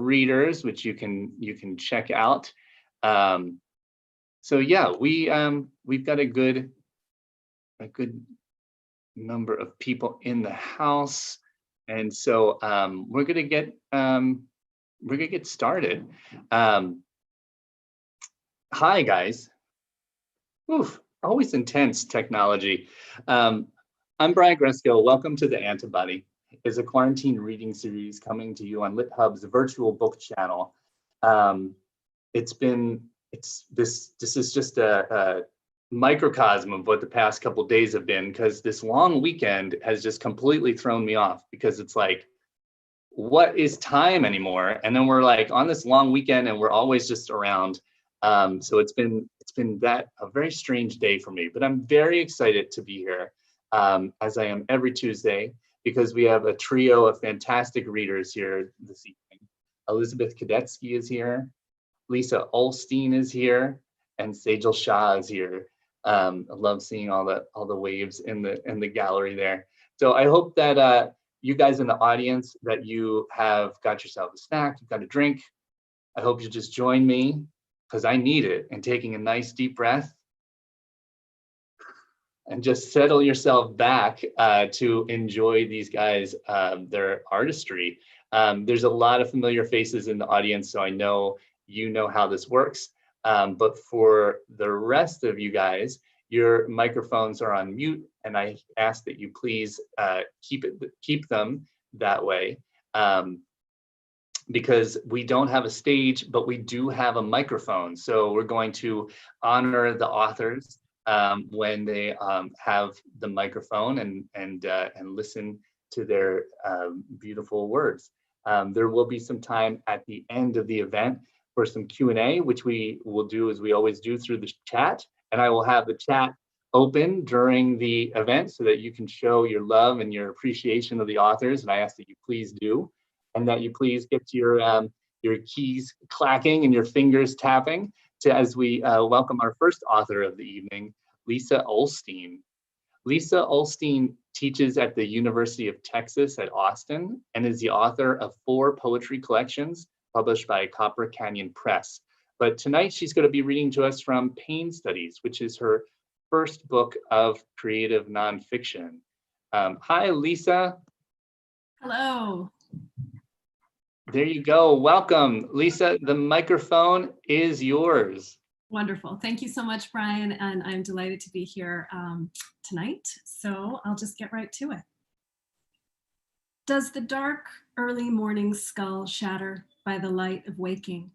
readers, which you can check out. So yeah, we've got a good number of people in the house, and so we're gonna get started. Hi guys. Oof, always intense technology. I'm Brian Gresko. Welcome to the Antibody. It's a quarantine reading series coming to you on LitHub's virtual book channel. This is just a microcosm of what the past couple days have been, because this long weekend has just completely thrown me off, because it's like, what is time anymore? And then we're like on this long weekend and we're always just around. So it's been a very strange day for me, but I'm very excited to be here, as I am every Tuesday, because we have a trio of fantastic readers here this evening. Elizabeth Kadetsky is here, Lisa Olsteen is here, and Sejal Shah is here. I love seeing all the waves in the gallery there. So I hope that you guys in the audience, that you have got yourself a snack, you've got a drink. I hope you just join me, because I need it, and taking a nice deep breath and just settle yourself back to enjoy these guys, their artistry. There's a lot of familiar faces in the audience, so I know you know how this works. But for the rest of you guys, your microphones are on mute, and I ask that you please keep them that way, because we don't have a stage, but we do have a microphone. So we're going to honor the authors when they have the microphone and listen to their beautiful words. There will be some time at the end of the event for some Q&A, which we will do as we always do through the chat. And I will have the chat open during the event so that you can show your love and your appreciation of the authors. And I ask that you please do, and that you please get your keys clacking and your fingers tapping as we welcome our first author of the evening, Lisa Olstein. Lisa Olstein teaches at the University of Texas at Austin and is the author of 4 poetry collections published by Copper Canyon Press. But tonight she's going to be reading to us from Pain Studies, which is her first book of creative nonfiction. Hi, Lisa. Hello. There you go. Welcome, Lisa. The microphone is yours. Wonderful. Thank you so much, Brian. And I'm delighted to be here tonight. So I'll just get right to it. Does the dark early morning skull shatter by the light of waking?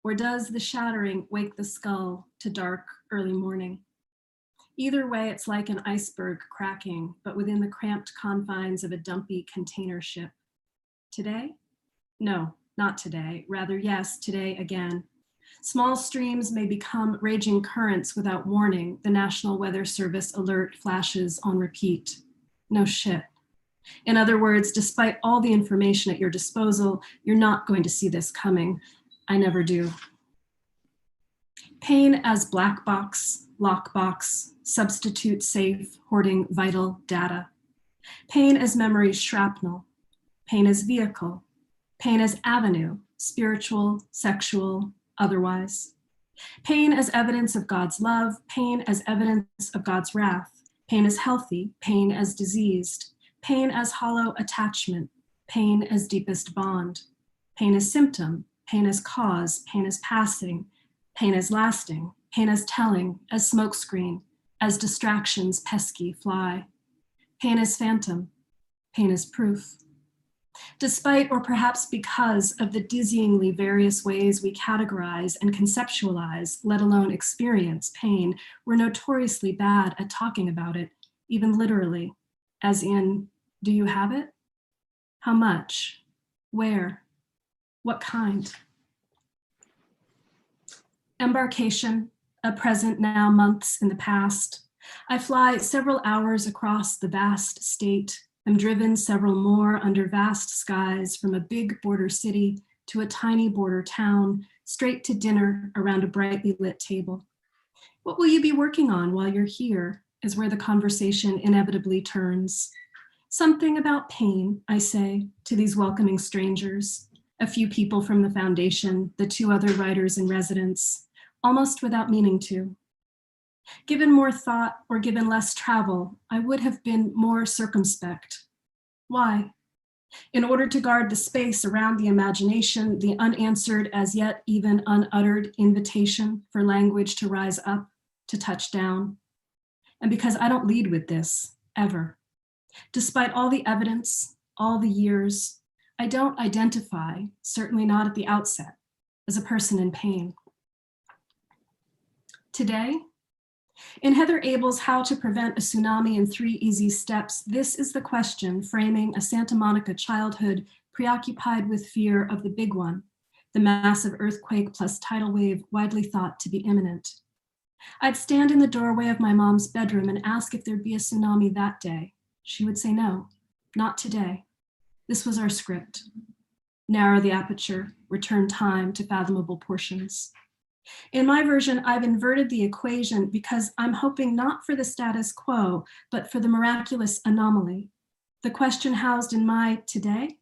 Or does the shattering wake the skull to dark early morning? Either way, it's like an iceberg cracking, but within the cramped confines of a dumpy container ship. Today? No, not today. Rather, yes, today again. Small streams may become raging currents without warning. The National Weather Service alert flashes on repeat. No shit. In other words, despite all the information at your disposal, you're not going to see this coming. I never do. Pain as black box, lockbox, substitute safe, hoarding vital data. Pain as memory shrapnel. Pain as vehicle. Pain as avenue, spiritual, sexual, otherwise. Pain as evidence of God's love. Pain as evidence of God's wrath. Pain as healthy. Pain as diseased. Pain as hollow attachment, pain as deepest bond, pain as symptom, pain as cause, pain as passing, pain as lasting, pain as telling, as smokescreen, as distractions pesky fly, pain as phantom, pain as proof. Despite or perhaps because of the dizzyingly various ways we categorize and conceptualize, let alone experience pain, we're notoriously bad at talking about it, even literally, as in, do you have it? How much? Where? What kind? Embarkation, a present now months in the past. I fly several hours across the vast state. I'm driven several more under vast skies from a big border city to a tiny border town, straight to dinner around a brightly lit table. What will you be working on while you're here is where the conversation inevitably turns. Something about pain, I say to these welcoming strangers, a few people from the foundation, the 2 other writers in residence, almost without meaning to. Given more thought or given less travel, I would have been more circumspect. Why? In order to guard the space around the imagination, the unanswered, as yet even unuttered invitation for language to rise up, to touch down. And because I don't lead with this, ever. Despite all the evidence, all the years, I don't identify, certainly not at the outset, as a person in pain. Today, in Heather Abel's How to Prevent a Tsunami in 3 Easy Steps, this is the question framing a Santa Monica childhood preoccupied with fear of the big one, the massive earthquake plus tidal wave widely thought to be imminent. I'd stand in the doorway of my mom's bedroom and ask if there'd be a tsunami that day. She would say no, not today. This was our script. Narrow the aperture, return time to fathomable portions. In my version, I've inverted the equation because I'm hoping not for the status quo, but for the miraculous anomaly. The question housed in my today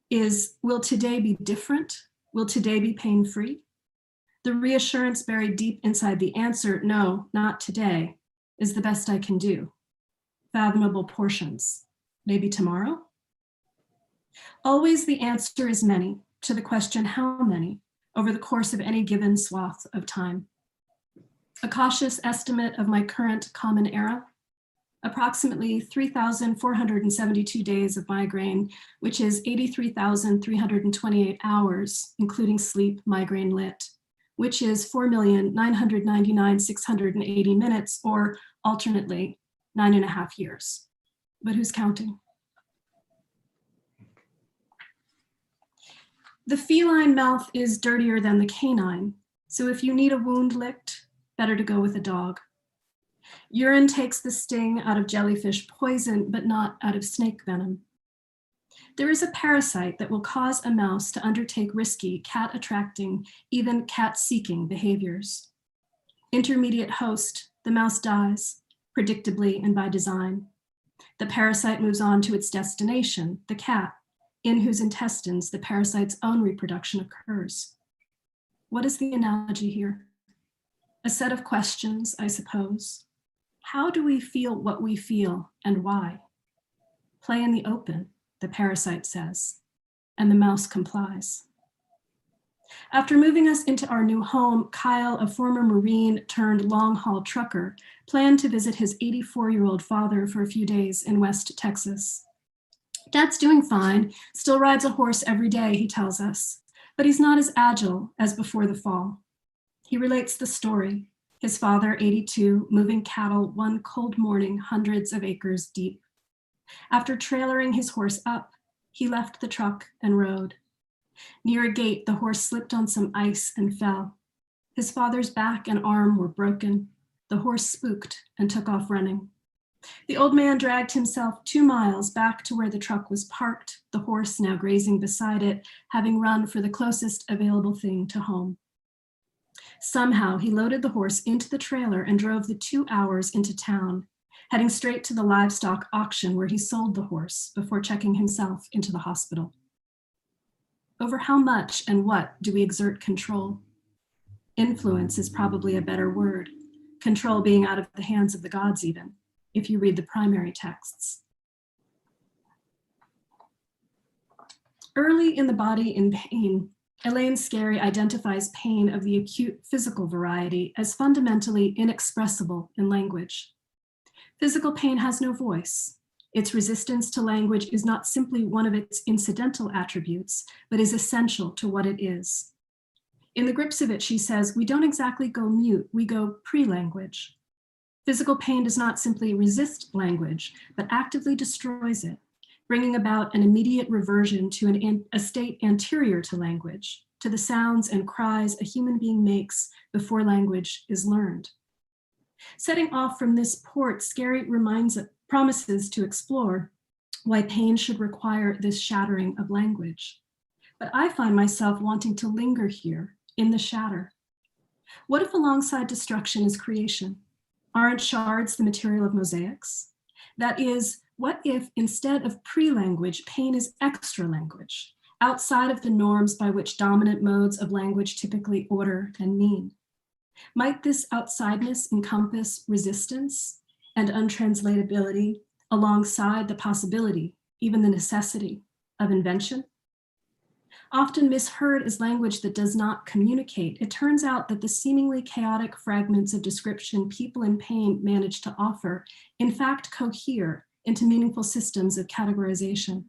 is, will today be different? Will today be pain-free? The reassurance buried deep inside the answer, no, not today, is the best I can do. Fathomable portions, maybe tomorrow? Always the answer is many to the question, how many? Over the course of any given swath of time. A cautious estimate of my current common era, approximately 3,472 days of migraine, which is 83,328 hours, including sleep, migraine lit, which is 4,999,680 minutes, or alternately 9.5 years. But who's counting? The feline mouth is dirtier than the canine, so if you need a wound licked, better to go with a dog. Urine takes the sting out of jellyfish poison, but not out of snake venom. There is a parasite that will cause a mouse to undertake risky, cat-attracting, even cat-seeking behaviors. Intermediate host, the mouse dies, predictably and by design. The parasite moves on to its destination, the cat, in whose intestines the parasite's own reproduction occurs. What is the analogy here? A set of questions, I suppose. How do we feel what we feel and why? Play in the open, the parasite says, and the mouse complies. After moving us into our new home, Kyle, a former Marine turned long-haul trucker, planned to visit his 84-year-old father for a few days in West Texas. Dad's doing fine, still rides a horse every day, he tells us, but he's not as agile as before the fall. He relates the story, his father, 82, moving cattle one cold morning hundreds of acres deep. After trailering his horse up, he left the truck and rode. Near a gate, the horse slipped on some ice and fell. His father's back and arm were broken. The horse spooked and took off running. The old man dragged himself 2 miles back to where the truck was parked, the horse now grazing beside it, having run for the closest available thing to home. Somehow he loaded the horse into the trailer and drove the 2 hours into town, heading straight to the livestock auction where he sold the horse before checking himself into the hospital. Over how much and what do we exert control? Influence is probably a better word, control being out of the hands of the gods even, if you read the primary texts. Early in The Body in Pain, Elaine Scarry identifies pain of the acute physical variety as fundamentally inexpressible in language. Physical pain has no voice. Its resistance to language is not simply one of its incidental attributes, but is essential to what it is. In the grips of it, she says, we don't exactly go mute, we go pre-language. Physical pain does not simply resist language, but actively destroys it, bringing about an immediate reversion to a state anterior to language, to the sounds and cries a human being makes before language is learned. Setting off from this port, Scarry promises to explore why pain should require this shattering of language. But I find myself wanting to linger here in the shatter. What if alongside destruction is creation? Aren't shards the material of mosaics? That is, what if instead of pre-language, pain is extra language, outside of the norms by which dominant modes of language typically order and mean? Might this outsideness encompass resistance and untranslatability alongside the possibility, even the necessity, of invention? Often misheard as language that does not communicate, it turns out that the seemingly chaotic fragments of description people in pain manage to offer, in fact, cohere into meaningful systems of categorization.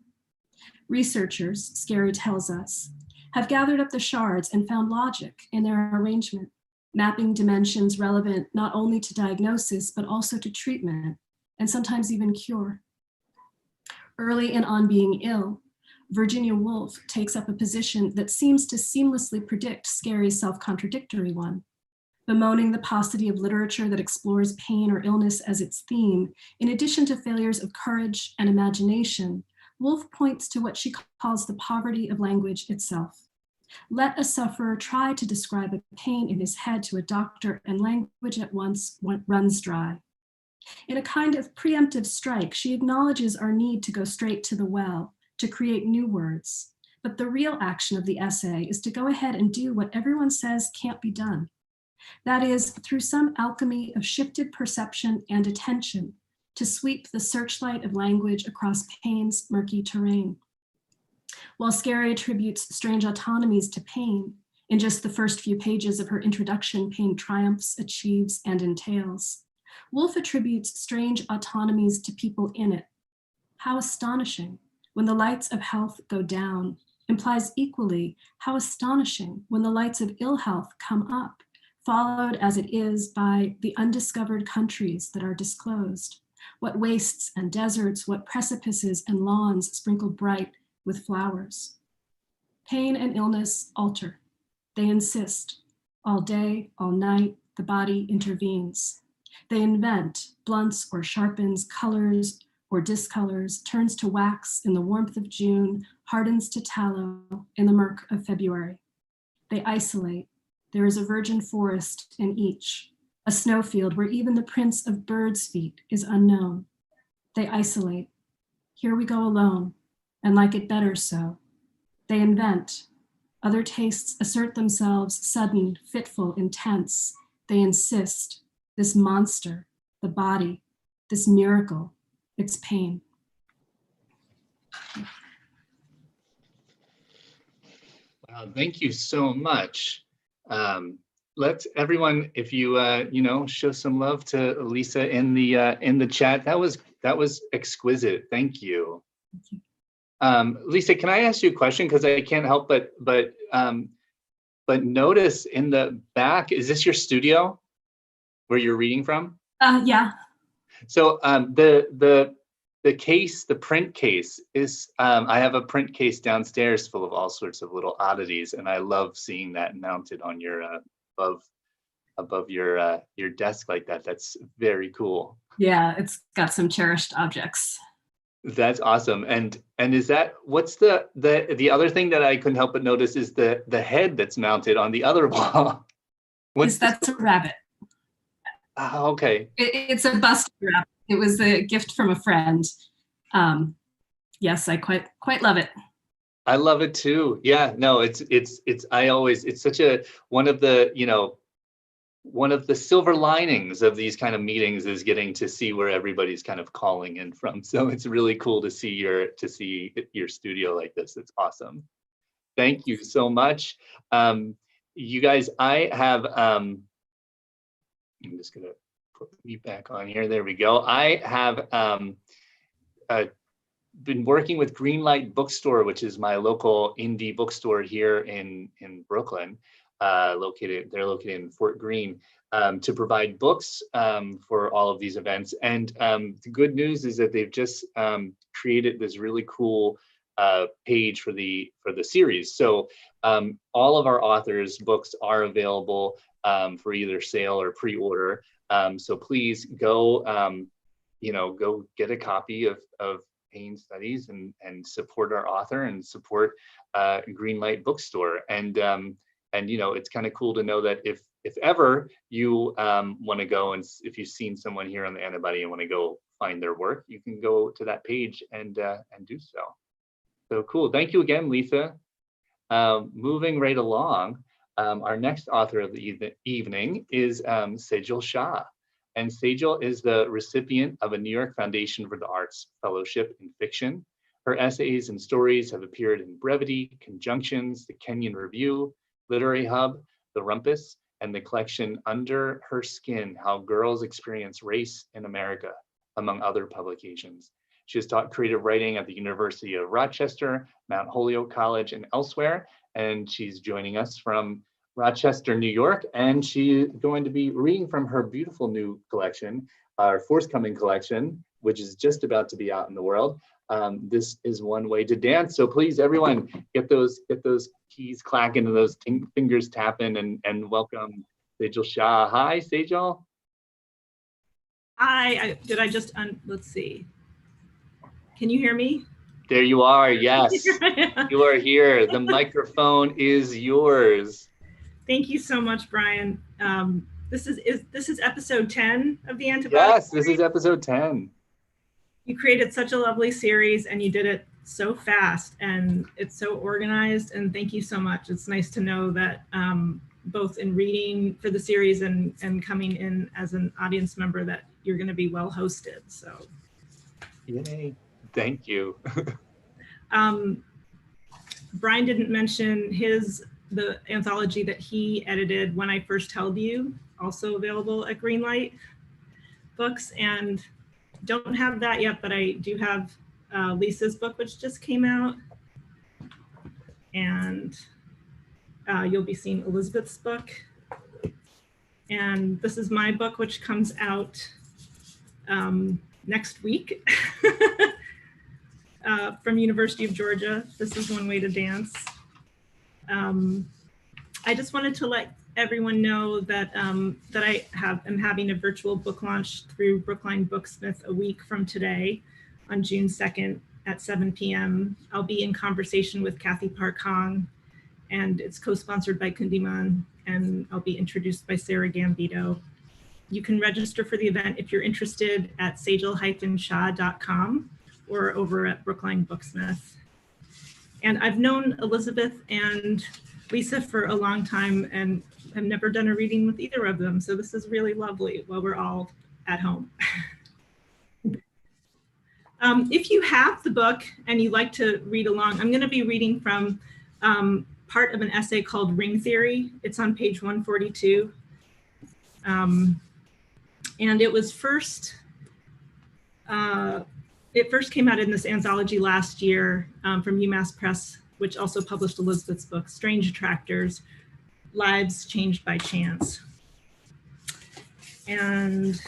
Researchers, Scary tells us, have gathered up the shards and found logic in their arrangement, mapping dimensions relevant not only to diagnosis, but also to treatment, and sometimes even cure. Early in On Being Ill, Virginia Woolf takes up a position that seems to seamlessly predict Scary's self-contradictory one. Bemoaning the paucity of literature that explores pain or illness as its theme, in addition to failures of courage and imagination, Woolf points to what she calls the poverty of language itself. Let a sufferer try to describe a pain in his head to a doctor, and language at once runs dry. In a kind of preemptive strike, she acknowledges our need to go straight to the well, to create new words. But the real action of the essay is to go ahead and do what everyone says can't be done. That is, through some alchemy of shifted perception and attention, to sweep the searchlight of language across pain's murky terrain. While Scary attributes strange autonomies to pain, in just the first few pages of her introduction, pain triumphs, achieves, and entails, Woolf attributes strange autonomies to people in it. How astonishing when the lights of health go down implies equally how astonishing when the lights of ill health come up, followed as it is by the undiscovered countries that are disclosed. What wastes and deserts, what precipices and lawns sprinkled bright with flowers. Pain and illness alter. They insist. All day, all night, the body intervenes. They invent, blunts or sharpens, colors or discolors, turns to wax in the warmth of June, hardens to tallow in the murk of February. They isolate. There is a virgin forest in each, a snowfield where even the prints of birds' feet is unknown. They isolate. Here we go alone, and like it better so. They invent. Other tastes assert themselves, sudden, fitful, intense. They insist. This monster, the body, this miracle, its pain. Wow, thank you so much. Let's everyone, if you show some love to Lisa in the chat. That was exquisite. Thank you. Lisa, can I ask you a question? Because I can't help but notice in the back, is this your studio where you're reading from? Yeah. So the case, the print case is, I have a print case downstairs full of all sorts of little oddities, and I love seeing that mounted on your above your desk like that. That's very cool. Yeah, it's got some cherished objects. That's awesome. And is that, what's the other thing that I couldn't help but notice is the head that's mounted on the other wall. That's a rabbit. Oh, okay. It's a bust rabbit. It was a gift from a friend. Yes, I quite love it. I love it too. Yeah, no, it's such a, one of the silver linings of these kind of meetings is getting to see where everybody's kind of calling in from. So it's really cool to see your studio like this. It's awesome. Thank you so much. You guys, I have, I'm just gonna put me back on here. There we go. I have been working with Greenlight Bookstore, which is my local indie bookstore here in Brooklyn. They're located in Fort Greene, to provide books for all of these events. And the good news is that they've just created this really cool page for the series. So all of our authors' books are available for either sale or pre-order. So please go, go get a copy of Pain Studies and support our author and support Greenlight Bookstore. And it's kind of cool to know that if ever you want to go, and if you've seen someone here on the Antibody and want to go find their work, you can go to that page and do so. So cool. Thank you again, Lisa. Moving right along, our next author of the evening is Sejal Shah. And Sejal is the recipient of a New York Foundation for the Arts Fellowship in Fiction. Her essays and stories have appeared in Brevity, Conjunctions, the Kenyon Review, Literary Hub, The Rumpus, and the collection Under Her Skin, How Girls Experience Race in America, among other publications. She has taught creative writing at the University of Rochester, Mount Holyoke College, and elsewhere. And she's joining us from Rochester, New York, and she's going to be reading from her beautiful new collection, our forthcoming collection, which is just about to be out in the world. This is One Way to Dance. So please, everyone, get those keys clacking and those fingers tapping, and welcome Sejal Shah. Hi, Sejal. Hi. Let's see. Can you hear me? There you are. Yes, you are here. The microphone is yours. Thank you so much, Brian. This is episode 10 of the Antibody. Yes, this is episode 10. You created such a lovely series, and you did it so fast, and it's so organized. And thank you so much. It's nice to know that both in reading for the series and coming in as an audience member, that you're going to be well hosted. So, yay! Thank you. Brian didn't mention the anthology that he edited, When I First Held You, also available at Greenlight Books, and don't have that yet, but I do have Lisa's book, which just came out, and you'll be seeing Elizabeth's book, and this is my book, which comes out next week from University of Georgia. This is One Way to Dance. I just wanted to let everyone know that that I am having a virtual book launch through Brookline Booksmith a week from today on June 2nd at 7 p.m. I'll be in conversation with Kathy Park Hong, and it's co-sponsored by Kundiman, and I'll be introduced by Sarah Gambito. You can register for the event if you're interested at sejal-shah.com or over at Brookline Booksmith. And I've known Elizabeth and Lisa for a long time, and I've never done a reading with either of them. So this is really lovely while we're all at home. If you have the book and you'd like to read along, I'm going to be reading from part of an essay called Ring Theory. It's on page 142. And it was it first came out in this anthology last year from UMass Press, which also published Elizabeth's book, Strange Attractors, Lives Changed by Chance. And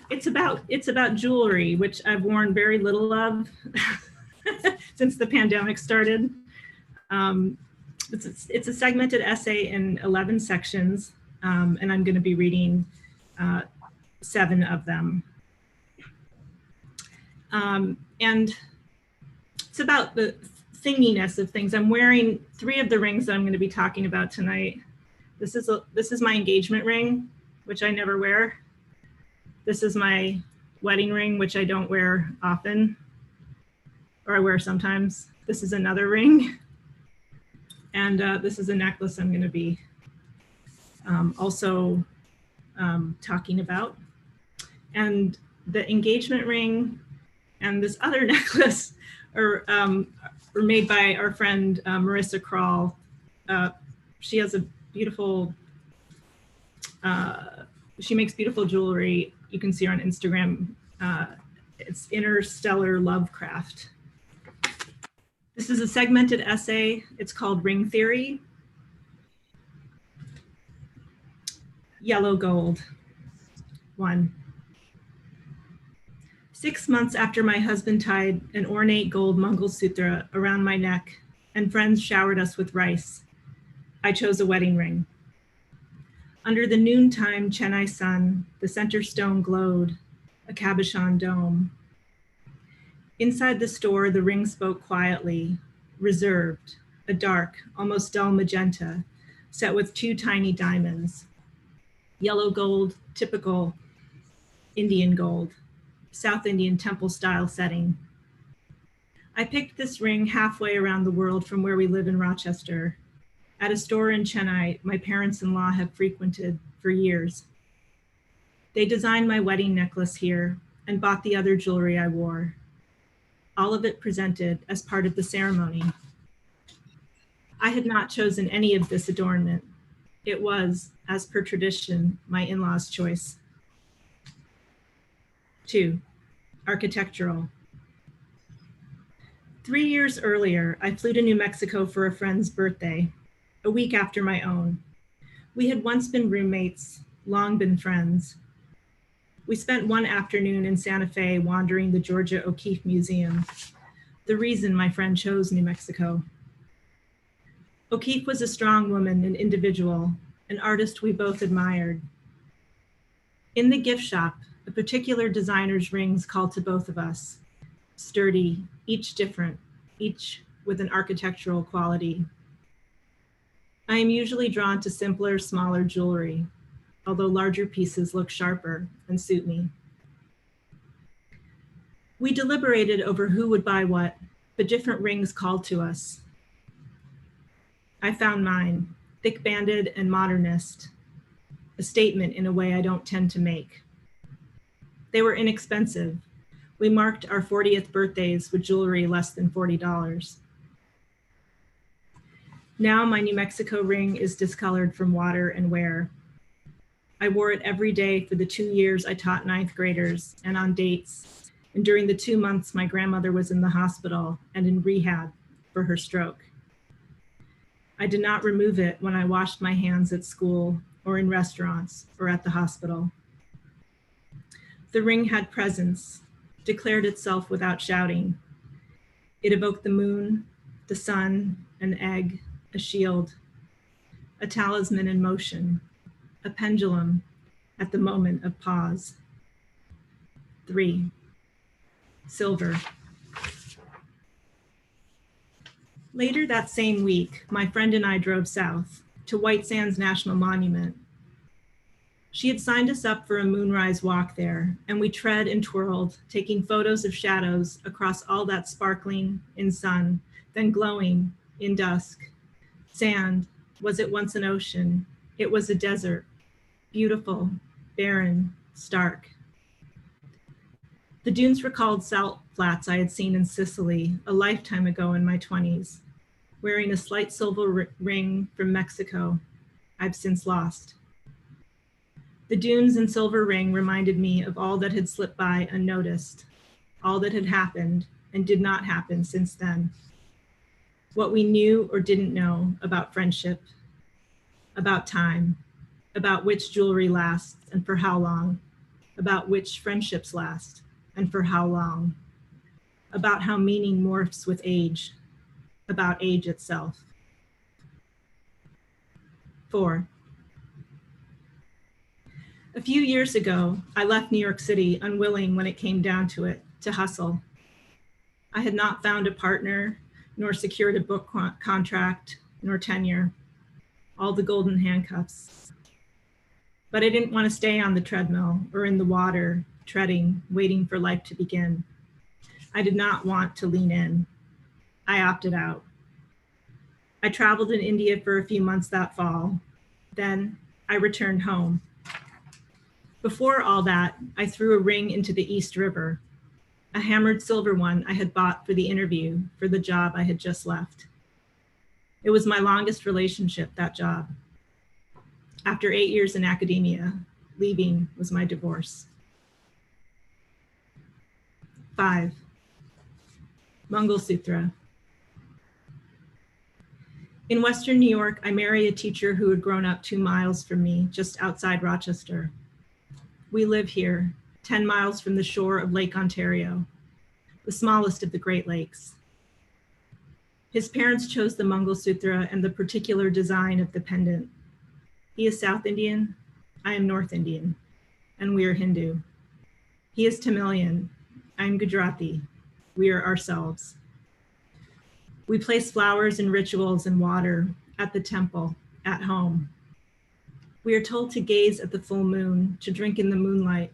it's about jewelry, which I've worn very little of since the pandemic started. It's a segmented essay in 11 sections, and I'm going to be reading 7 of them. And it's about the thinginess of things. I'm wearing 3 of the rings that I'm going to be talking about tonight. This is my engagement ring, which I never wear. This is my wedding ring, which I don't wear often, or I wear sometimes. This is another ring. And this is a necklace I'm going to be also talking about. And the engagement ring and this other necklace are made by our friend Marissa Kroll. She has a beautiful, she makes beautiful jewelry. You can see her on Instagram. It's Interstellar Lovecraft. This is a segmented essay. It's called Ring Theory. Yellow gold. 1. 6 months after my husband tied an ornate gold Mangalsutra around my neck and friends showered us with rice, I chose a wedding ring. Under the noontime Chennai sun, the center stone glowed, a cabochon dome. Inside the store, the ring spoke quietly, reserved, a dark, almost dull magenta, set with 2 tiny diamonds. Yellow gold, typical Indian gold. South Indian temple style setting. I picked this ring halfway around the world from where we live in Rochester, at a store in Chennai my parents-in-law have frequented for years. They designed my wedding necklace here and bought the other jewelry I wore, all of it presented as part of the ceremony. I had not chosen any of this adornment. It was, as per tradition, my in-laws' choice. 2, architectural. 3 years earlier, I flew to New Mexico for a friend's birthday, a week after my own. We had once been roommates, long been friends. We spent one afternoon in Santa Fe wandering the Georgia O'Keeffe Museum, the reason my friend chose New Mexico. O'Keeffe was a strong woman and individual, an artist we both admired. In the gift shop, a particular designer's rings called to both of us, sturdy, each different, each with an architectural quality. I am usually drawn to simpler, smaller jewelry, although larger pieces look sharper and suit me. We deliberated over who would buy what, but different rings called to us. I found mine, thick-banded and modernist, a statement in a way I don't tend to make. They were inexpensive. We marked our 40th birthdays with jewelry less than $40. Now my New Mexico ring is discolored from water and wear. I wore it every day for the 2 years I taught 9th graders and on dates, and during the 2 months my grandmother was in the hospital and in rehab for her stroke. I did not remove it when I washed my hands at school or in restaurants or at the hospital. The ring had presence, declared itself without shouting. It evoked the moon, the sun, an egg, a shield, a talisman in motion, a pendulum at the moment of pause. 3, silver. Later that same week, my friend and I drove south to White Sands National Monument. She had signed us up for a moonrise walk there, and we tread and twirled, taking photos of shadows across all that sparkling in sun, then glowing in dusk. Sand, was it once an ocean? It was a desert, beautiful, barren, stark. The dunes recalled salt flats I had seen in Sicily a lifetime ago in my 20s, wearing a slight silver ring from Mexico I've since lost. The dunes and silver ring reminded me of all that had slipped by unnoticed, all that had happened and did not happen since then. What we knew or didn't know about friendship, about time, about which jewelry lasts and for how long, about which friendships last and for how long, about how meaning morphs with age, about age itself. 4. A few years ago, I left New York City unwilling when it came down to it, to hustle. I had not found a partner, nor secured a book contract, nor tenure, all the golden handcuffs. But I didn't want to stay on the treadmill or in the water, treading, waiting for life to begin. I did not want to lean in. I opted out. I traveled in India for a few months that fall. Then I returned home. Before all that, I threw a ring into the East River, a hammered silver one I had bought for the interview for the job I had just left. It was my longest relationship, that job. After 8 years in academia, leaving was my divorce. 5, Mangalsutra. In Western New York, I married a teacher who had grown up 2 miles from me, just outside Rochester. We live here, 10 miles from the shore of Lake Ontario, the smallest of the Great Lakes. His parents chose the Mangalsutra and the particular design of the pendant. He is South Indian, I am North Indian, and we are Hindu. He is Tamilian, I am Gujarati, we are ourselves. We place flowers and rituals in water, at the temple, at home. We are told to gaze at the full moon, to drink in the moonlight.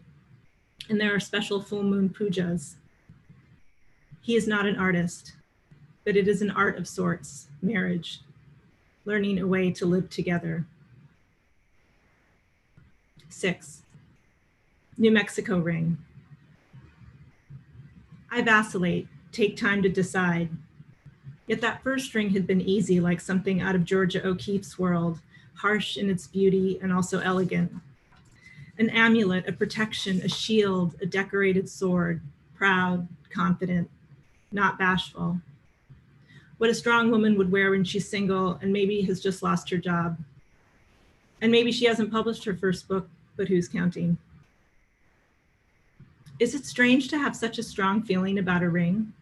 and there are special full moon pujas. He is not an artist, but it is an art of sorts, marriage, learning a way to live together. 6, New Mexico ring. I vacillate, take time to decide. Yet that first ring had been easy, like something out of Georgia O'Keeffe's world, harsh in its beauty and also elegant. An amulet, a protection, a shield, a decorated sword, proud, confident, not bashful. What a strong woman would wear when she's single and maybe has just lost her job. And maybe she hasn't published her first book, but who's counting? Is it strange to have such a strong feeling about a ring?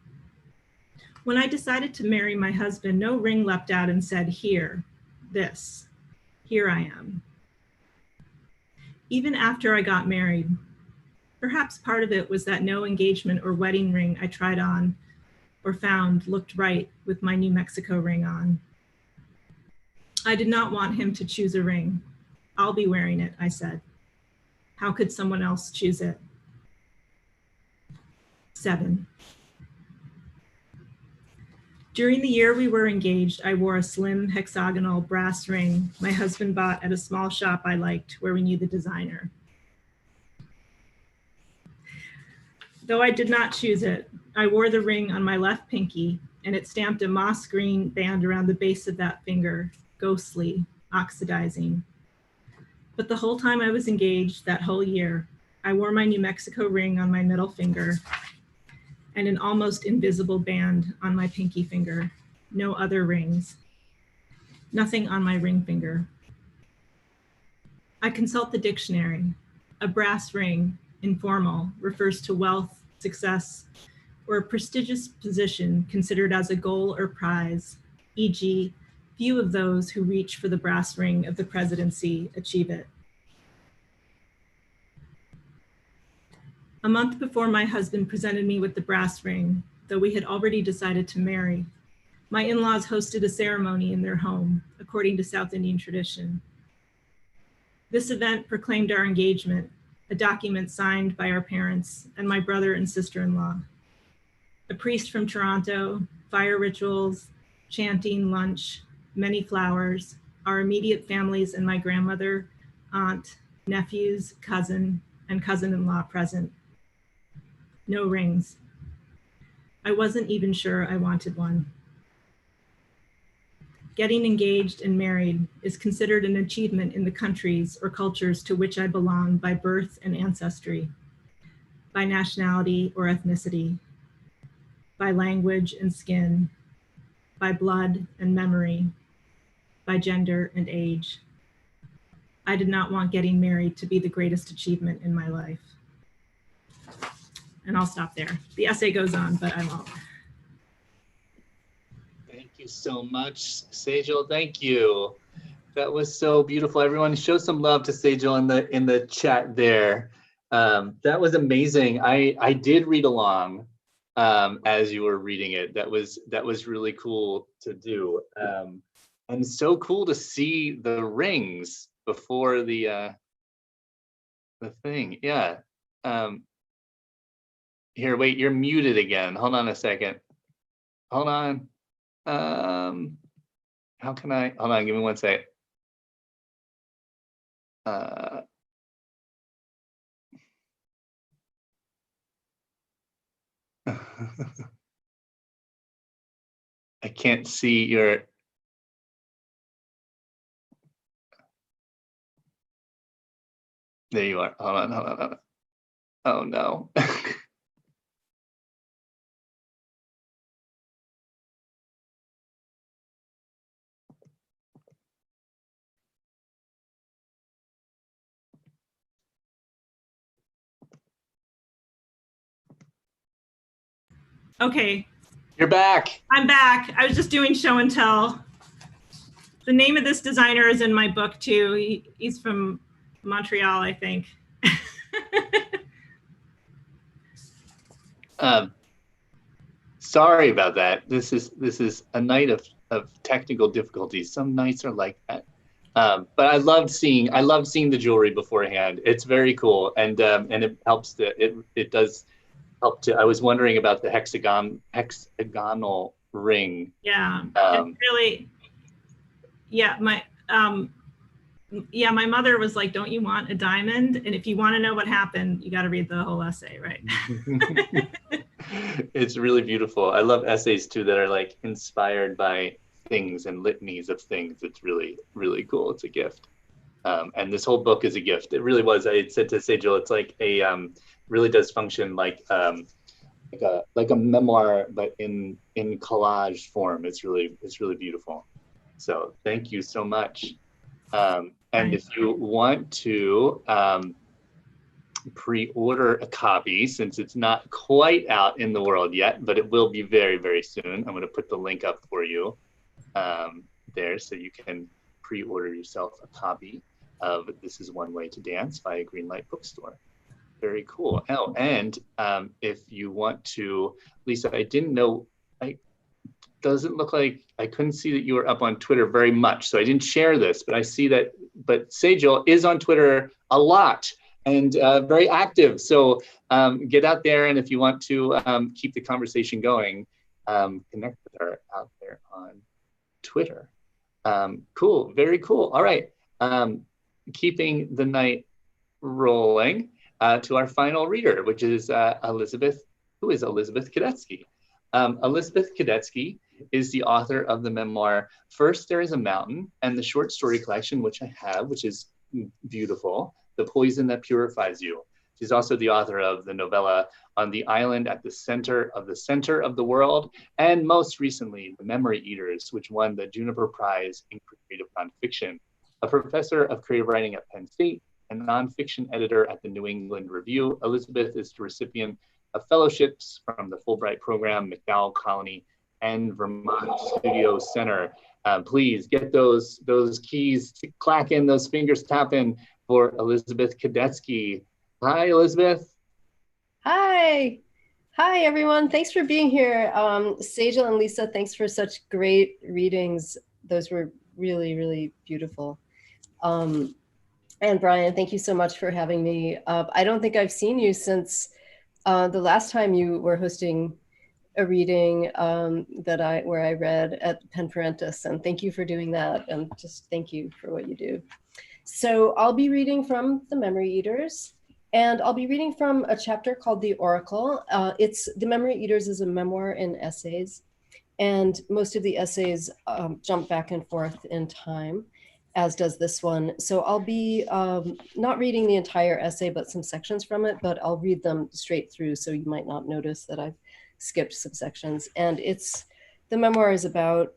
When I decided to marry my husband, no ring leapt out and said, here, this, here I am. Even after I got married, perhaps part of it was that no engagement or wedding ring I tried on or found looked right with my New Mexico ring on. I did not want him to choose a ring. I'll be wearing it, I said. How could someone else choose it? 7. During the year we were engaged, I wore a slim hexagonal brass ring my husband bought at a small shop I liked where we knew the designer. Though I did not choose it, I wore the ring on my left pinky and it stamped a moss green band around the base of that finger, ghostly, oxidizing. But the whole time I was engaged, that whole year, I wore my New Mexico ring on my middle finger and an almost invisible band on my pinky finger. No other rings. Nothing on my ring finger. I consult the dictionary. A brass ring, informal, refers to wealth, success, or a prestigious position considered as a goal or prize, e.g., few of those who reach for the brass ring of the presidency achieve it. A month before my husband presented me with the brass ring, though we had already decided to marry, my in-laws hosted a ceremony in their home, according to South Indian tradition. This event proclaimed our engagement, a document signed by our parents and my brother and sister-in-law. A priest from Toronto, fire rituals, chanting, lunch, many flowers, our immediate families and my grandmother, aunt, nephews, cousin, and cousin-in-law present. No rings. I wasn't even sure I wanted one. Getting engaged and married is considered an achievement in the countries or cultures to which I belong by birth and ancestry, by nationality or ethnicity, by language and skin, by blood and memory, by gender and age. I did not want getting married to be the greatest achievement in my life. And I'll stop there. The essay goes on, but I won't. Thank you so much, Sejal. Thank you. That was so beautiful. Everyone, show some love to Sejal in the chat there. That was amazing. I did read along as you were reading it. That was really cool to do, and so cool to see the rings before the thing. Yeah. Here, wait, you're muted again. Hold on a second. Hold on. How can I, hold on, give me one sec. I can't see your, there you are. Hold on, hold on, hold on. Oh no. Okay. You're back. I'm back. I was just doing show and tell. The name of this designer is in my book too. He's from Montreal, I think. Sorry about that. This is a night of technical difficulties. Some nights are like that. But I loved seeing the jewelry beforehand. It's very cool, and it helps it does help to. I was wondering about the hexagonal ring. Yeah, it's really, yeah, my mother was like, don't you want a diamond? And if you want to know what happened, you got to read the whole essay, right? It's really beautiful. I love essays too that are like inspired by things and litanies of things. It's really, really cool. It's a gift. And this whole book is a gift. It really was. I said to Sejal, it's like really does function like a memoir, but in collage form. It's really beautiful. So thank you so much. And if you want to pre-order a copy, since it's not quite out in the world yet, but it will be very, very soon. I'm going to put the link up for you there so you can pre-order yourself a copy of This Is One Way to Dance by Greenlight Bookstore. Very cool. Oh, and if you want to, Lisa, I didn't know, doesn't look like, I couldn't see that you were up on Twitter very much, so I didn't share this, but I see that, but Sejal is on Twitter a lot and very active. So get out there, and if you want to keep the conversation going, connect with her out there on Twitter. Cool, very cool. All right, keeping the night rolling to our final reader, which is Elizabeth, who is Elizabeth Kadetsky. Elizabeth Kadetsky is the author of the memoir First There Is a Mountain, and the short story collection, which I have, which is beautiful, The Poison That Purifies You. She's also the author of the novella On the Island at the Center of the World, and most recently, The Memory Eaters, which won the Juniper Prize in Creative Nonfiction. A professor of creative writing at Penn State and nonfiction editor at the New England Review, Elizabeth is the recipient of fellowships from the Fulbright Program, McDowell Colony, and Vermont Studio Center. Please get those keys clacking, those fingers tapping for Elizabeth Kadetsky. Hi, Elizabeth. Hi, everyone. Thanks for being here. Sejal and Lisa, thanks for such great readings. Those were really, really beautiful. And Brian, thank you so much for having me. I don't think I've seen you since the last time you were hosting a reading where I read at Penn Parentis, and thank you for doing that, and just thank you for what you do. So I'll be reading from The Memory Eaters, and I'll be reading from a chapter called The Oracle. The Memory Eaters is a memoir in essays, and most of the essays jump back and forth in time, as does this one. So I'll be not reading the entire essay, but some sections from it, but I'll read them straight through, so you might not notice that I've skipped some sections. And the memoir is about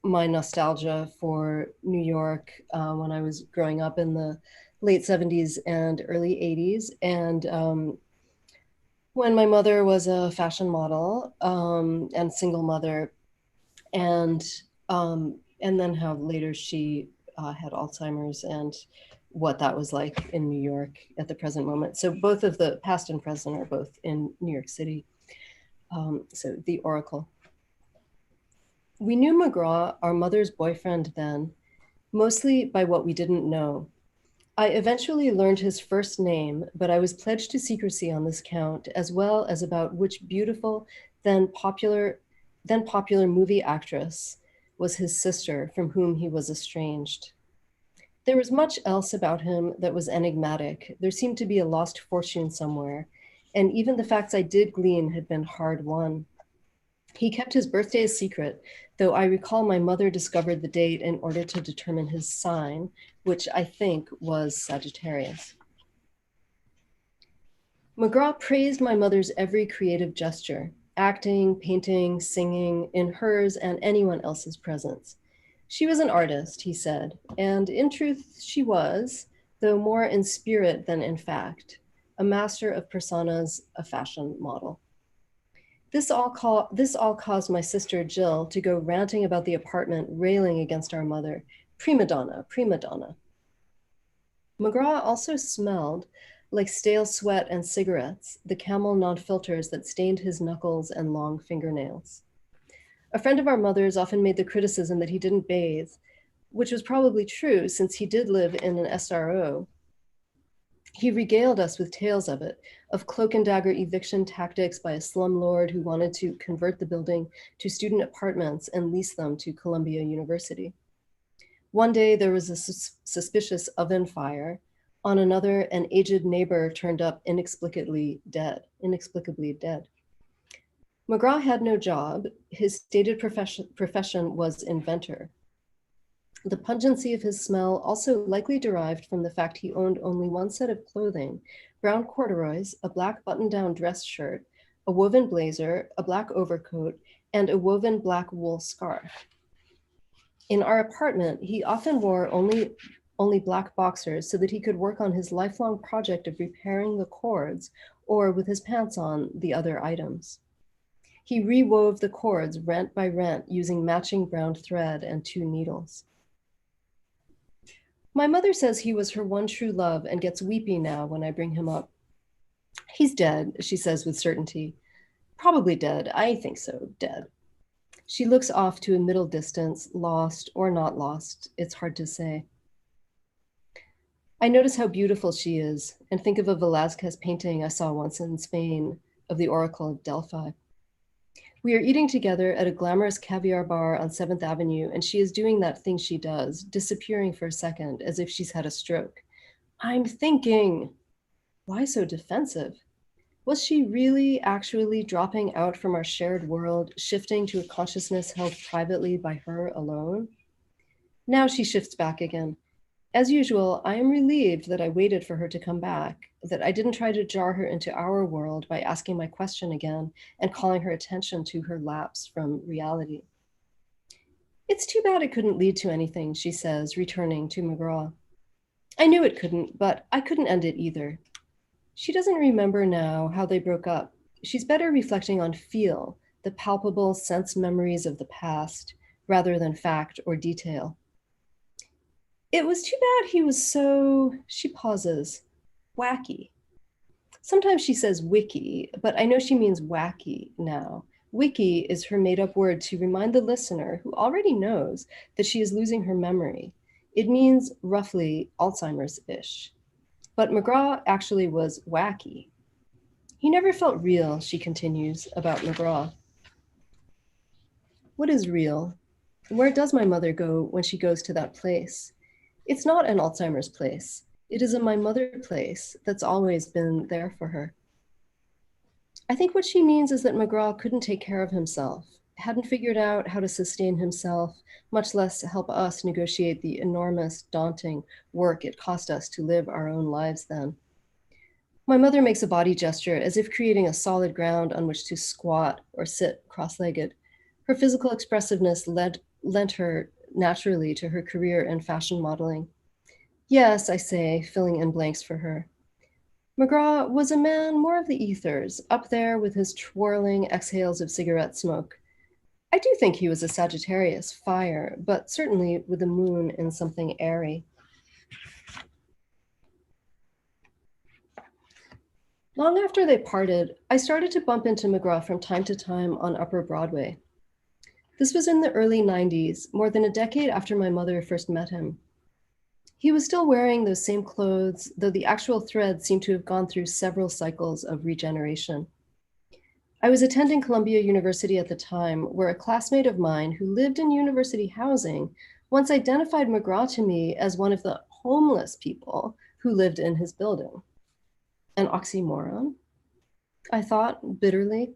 my nostalgia for New York when I was growing up in the late 70s and early 80s. And when my mother was a fashion model and single mother, and then how later she had Alzheimer's and what that was like in New York at the present moment. So both of the past and present are both in New York City. So The Oracle. We knew McGraw, our mother's boyfriend then, mostly by what we didn't know. I eventually learned his first name, but I was pledged to secrecy on this count, as well as about which beautiful, then popular movie actress was his sister from whom he was estranged. There was much else about him that was enigmatic. There seemed to be a lost fortune somewhere, and even the facts I did glean had been hard won. He kept his birthday a secret, though I recall my mother discovered the date in order to determine his sign, which I think was Sagittarius. McGraw praised my mother's every creative gesture, acting, painting, singing, in hers and anyone else's presence. She was an artist, he said, and in truth she was, though more in spirit than in fact, a master of personas, a fashion model. This all caused my sister Jill to go ranting about the apartment, railing against our mother. Prima donna, prima donna. McGraw also smelled like stale sweat and cigarettes, the Camel non-filters that stained his knuckles and long fingernails. A friend of our mother's often made the criticism that he didn't bathe, which was probably true since he did live in an SRO. He regaled us with tales of it, of cloak and dagger eviction tactics by a slumlord who wanted to convert the building to student apartments and lease them to Columbia University. One day there was a suspicious oven fire. On another, an aged neighbor turned up inexplicably dead. McGraw had no job. His stated profession was inventor. The pungency of his smell also likely derived from the fact he owned only one set of clothing: brown corduroys, a black button-down dress shirt, a woven blazer, a black overcoat, and a woven black wool scarf. In our apartment, he often wore only black boxers so that he could work on his lifelong project of repairing the cords, or with his pants on, the other items. He rewove the cords rent by rent using matching brown thread and 2 needles. My mother says he was her one true love and gets weepy now when I bring him up. He's dead, she says with certainty. Probably dead, I think so, dead. She looks off to a middle distance, lost or not lost, it's hard to say. I notice how beautiful she is and think of a Velázquez painting I saw once in Spain of the Oracle of Delphi. We are eating together at a glamorous caviar bar on 7th Avenue, and she is doing that thing she does, disappearing for a second as if she's had a stroke. I'm thinking. Why so defensive? Was she really actually dropping out from our shared world, shifting to a consciousness held privately by her alone? Now she shifts back again. As usual, I am relieved that I waited for her to come back, that I didn't try to jar her into our world by asking my question again and calling her attention to her lapse from reality. It's too bad it couldn't lead to anything, she says, returning to McGraw. I knew it couldn't, but I couldn't end it either. She doesn't remember now how they broke up. She's better reflecting on feel, the palpable sense memories of the past, rather than fact or detail. It was too bad he was so, she pauses, wacky. Sometimes she says wiki, but I know she means wacky now. Wiki is her made-up word to remind the listener, who already knows, that she is losing her memory. It means roughly Alzheimer's-ish. But McGraw actually was wacky. He never felt real, she continues, about McGraw. What is real? Where does my mother go when she goes to that place? It's not an Alzheimer's place. It is a my mother place that's always been there for her. I think what she means is that McGraw couldn't take care of himself, hadn't figured out how to sustain himself, much less help us negotiate the enormous, daunting work it cost us to live our own lives then. My mother makes a body gesture as if creating a solid ground on which to squat or sit cross-legged. Her physical expressiveness lent her naturally to her career in fashion modeling. Yes, I say, filling in blanks for her. McGraw was a man more of the ethers, up there with his twirling exhales of cigarette smoke. I do think he was a Sagittarius, fire, but certainly with the moon in something airy. Long after they parted, I started to bump into McGraw from time to time on Upper Broadway. This was in the early 90s, more than a decade after my mother first met him. He was still wearing those same clothes, though the actual thread seemed to have gone through several cycles of regeneration. I was attending Columbia University at the time, where a classmate of mine who lived in university housing once identified McGraw to me as one of the homeless people who lived in his building. An oxymoron? I thought bitterly.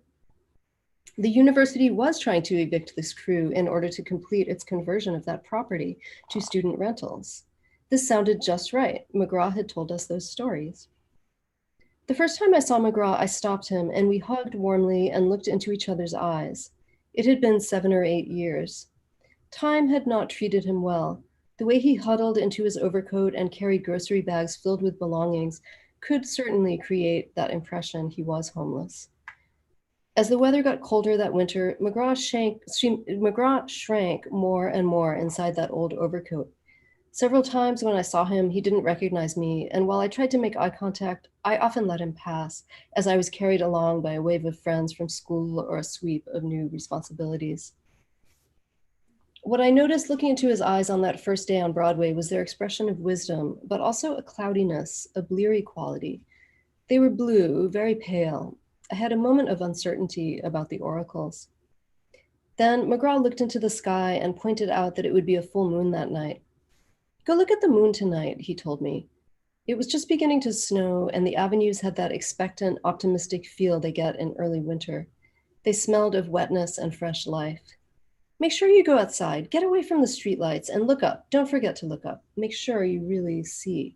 The university was trying to evict this crew in order to complete its conversion of that property to student rentals. This sounded just right. McGraw had told us those stories. The first time I saw McGraw, I stopped him and we hugged warmly and looked into each other's eyes. It had been 7 or 8 years. Time had not treated him well. The way he huddled into his overcoat and carried grocery bags filled with belongings could certainly create that impression he was homeless. As the weather got colder that winter, McGraw shrank more and more inside that old overcoat. Several times when I saw him, he didn't recognize me, and while I tried to make eye contact, I often let him pass as I was carried along by a wave of friends from school or a sweep of new responsibilities. What I noticed looking into his eyes on that first day on Broadway was their expression of wisdom, but also a cloudiness, a bleary quality. They were blue, very pale. I had a moment of uncertainty about the oracles. Then McGraw looked into the sky and pointed out that it would be a full moon that night. "Go look at the moon tonight," he told me. It was just beginning to snow, and the avenues had that expectant, optimistic feel they get in early winter. They smelled of wetness and fresh life. "Make sure you go outside, get away from the streetlights, and look up. Don't forget to look up. Make sure you really see."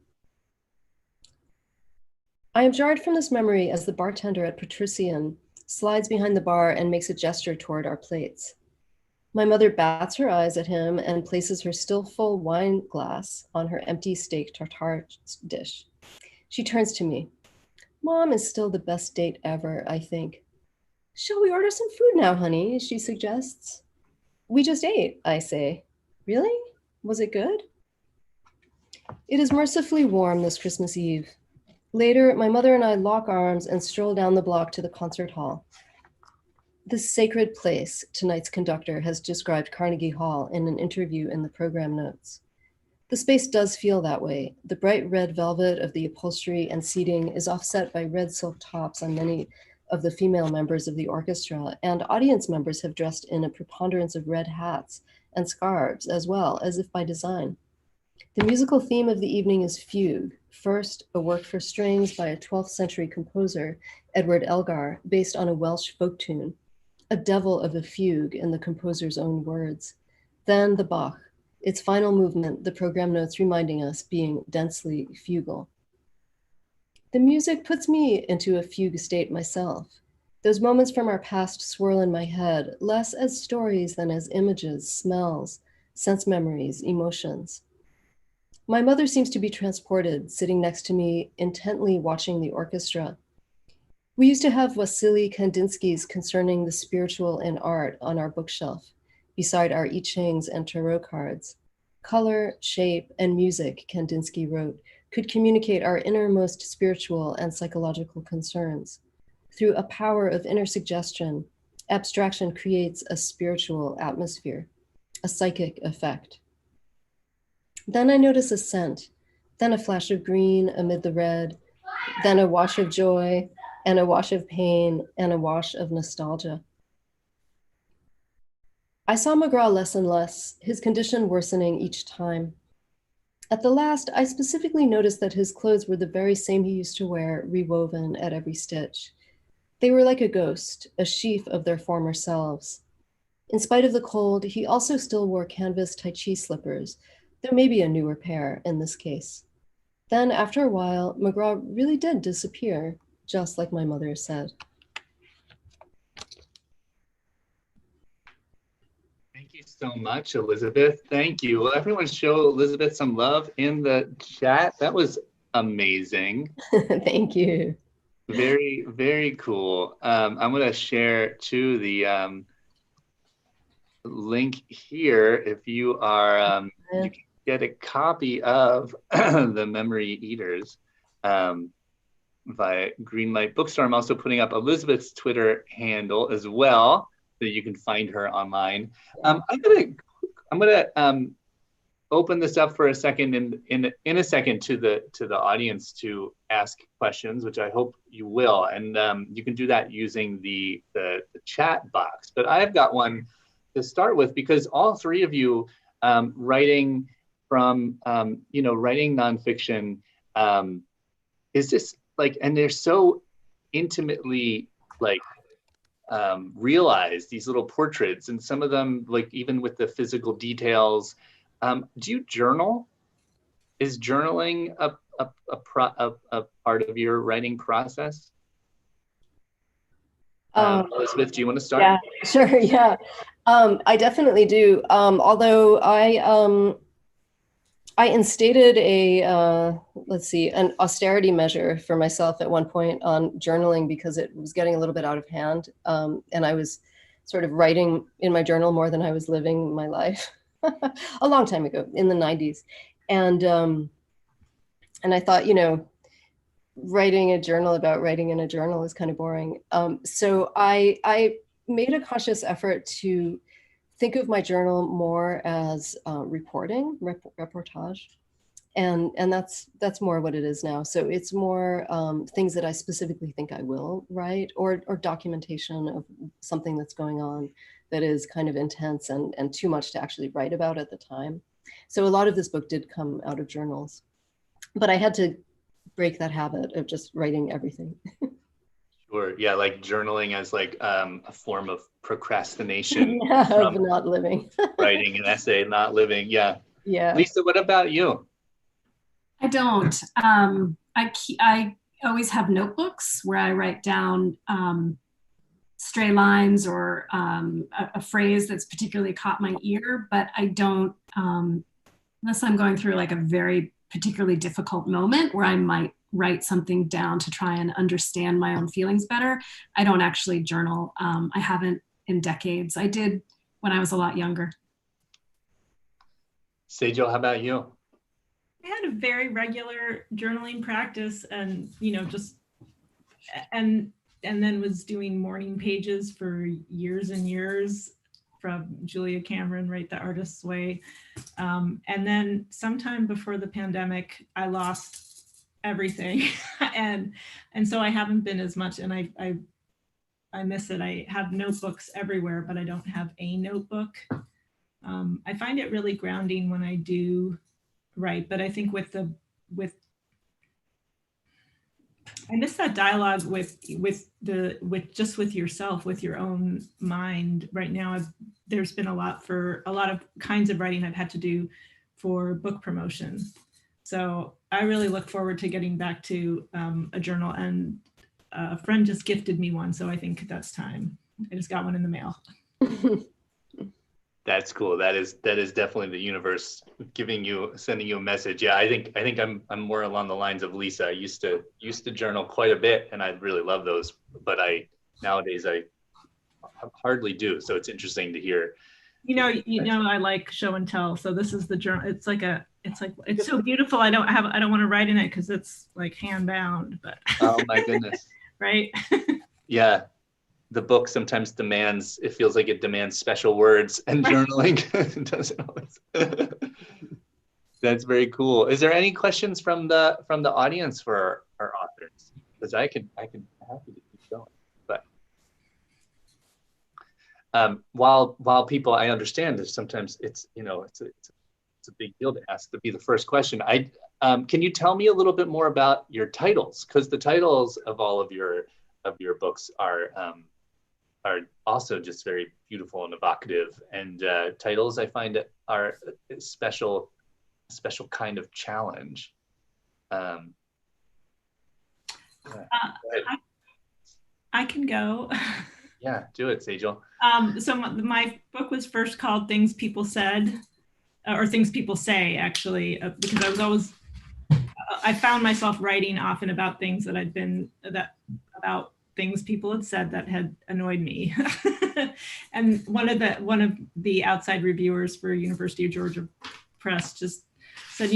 I am jarred from this memory as the bartender at Patrician slides behind the bar and makes a gesture toward our plates. My mother bats her eyes at him and places her still full wine glass on her empty steak tartare dish. She turns to me. "Mom is still the best date ever, I think." "Shall we order some food now, honey?" she suggests. "We just ate," I say. "Really? Was it good?" It is mercifully warm this Christmas Eve. Later, my mother and I lock arms and stroll down the block to the concert hall. "This sacred place," tonight's conductor has described Carnegie Hall in an interview in the program notes. The space does feel that way. The bright red velvet of the upholstery and seating is offset by red silk tops on many of the female members of the orchestra, and audience members have dressed in a preponderance of red hats and scarves as well, as if by design. The musical theme of the evening is fugue. First, a work for strings by a 12th century composer, Edward Elgar, based on a Welsh folk tune, a devil of a fugue in the composer's own words. Then the Bach, its final movement, the program notes reminding us, being densely fugal. The music puts me into a fugue state myself. Those moments from our past swirl in my head, less as stories than as images, smells, sense memories, emotions. My mother seems to be transported, sitting next to me, intently watching the orchestra. We used to have Wassily Kandinsky's Concerning the Spiritual in Art on our bookshelf, beside our I Chings and tarot cards. Color, shape, and music, Kandinsky wrote, could communicate our innermost spiritual and psychological concerns. Through a power of inner suggestion, abstraction creates a spiritual atmosphere, a psychic effect. Then I notice a scent, then a flash of green amid the red, then a wash of joy, and a wash of pain, and a wash of nostalgia. I saw McGraw less and less, his condition worsening each time. At the last, I specifically noticed that his clothes were the very same he used to wear, rewoven at every stitch. They were like a ghost, a sheaf of their former selves. In spite of the cold, he also still wore canvas Tai Chi slippers, though maybe a newer pair in this case. Then after a while, McGraw really did disappear, just like my mother said. Thank you so much, Elizabeth. Thank you. Will everyone show Elizabeth some love in the chat? That was amazing. Thank you. Very, very cool. I'm going to share to the link here. If you are, you can get a copy of The Memory Eaters via Greenlight Bookstore. I'm also putting up Elizabeth's Twitter handle as well, so you can find her online. I'm gonna open this up for a second in a second to the audience to ask questions, which I hope you will, and you can do that using the chat box. But I've got one to start with, because all three of you writing from writing nonfiction is just like, and they're so intimately like realized, these little portraits, and some of them like even with the physical details. Do you journal? Is journaling a part of your writing process? Elizabeth, do you want to start? Yeah, sure. Yeah, I definitely do. Although I instated an austerity measure for myself at one point on journaling, because it was getting a little bit out of hand. And I was sort of writing in my journal more than I was living my life a long time ago in the 90s. And I thought, writing a journal about writing in a journal is kind of boring. So I made a conscious effort to think of my journal more as reporting, reportage. And that's more what it is now. So it's more things that I specifically think I will write, or documentation of something that's going on that is kind of intense and too much to actually write about at the time. So a lot of this book did come out of journals, but I had to break that habit of just writing everything. Sure. Yeah, like journaling as like a form of procrastination. Yeah, of not living. Writing an essay, not living. Yeah. Yeah. Lisa, what about you? I don't. I always have notebooks where I write down stray lines or a phrase that's particularly caught my ear, but I don't, unless I'm going through like a very particularly difficult moment where I might write something down to try and understand my own feelings better. I don't actually journal. I haven't in decades. I did when I was a lot younger. Sejal, how about you? I had a very regular journaling practice, and just and then was doing morning pages for years and years, from Julia Cameron, Write the Artist's Way. And then sometime before the pandemic, I lost everything. and so I haven't been as much, and I miss it. I have notebooks everywhere, but I don't have a notebook. I find it really grounding when I do write, but I think I miss that dialogue with yourself, with your own mind. Right now, there's been a lot of kinds of writing I've had to do for book promotion. So I really look forward to getting back to a journal, and a friend just gifted me one. So I think that's time. I just got one in the mail. That's cool. That is definitely the universe sending you a message. Yeah, I think I'm more along the lines of Lisa. I used to journal quite a bit, and I really love those, but nowadays I hardly do. So it's interesting to hear. I like show and tell. So this is the journal. It's so beautiful. I don't want to write in it because it's like hand bound, but oh my goodness. Right. Yeah. The book sometimes it feels like it demands special words, and journaling doesn't always. That's very cool. Is there any questions from the audience for our authors? Because I could happy to keep going. But while people, I understand that sometimes it's a big deal to ask to be the first question. Can you tell me a little bit more about your titles? Because the titles of all of your books are also just very beautiful and evocative, and titles I find are a special kind of challenge. I can go. Yeah, do it, Sejal. So my book was first called Things People Said, or Things People Say, actually, because I found myself writing often about things about things people had said that had annoyed me. And one of the outside reviewers for University of Georgia Press just said,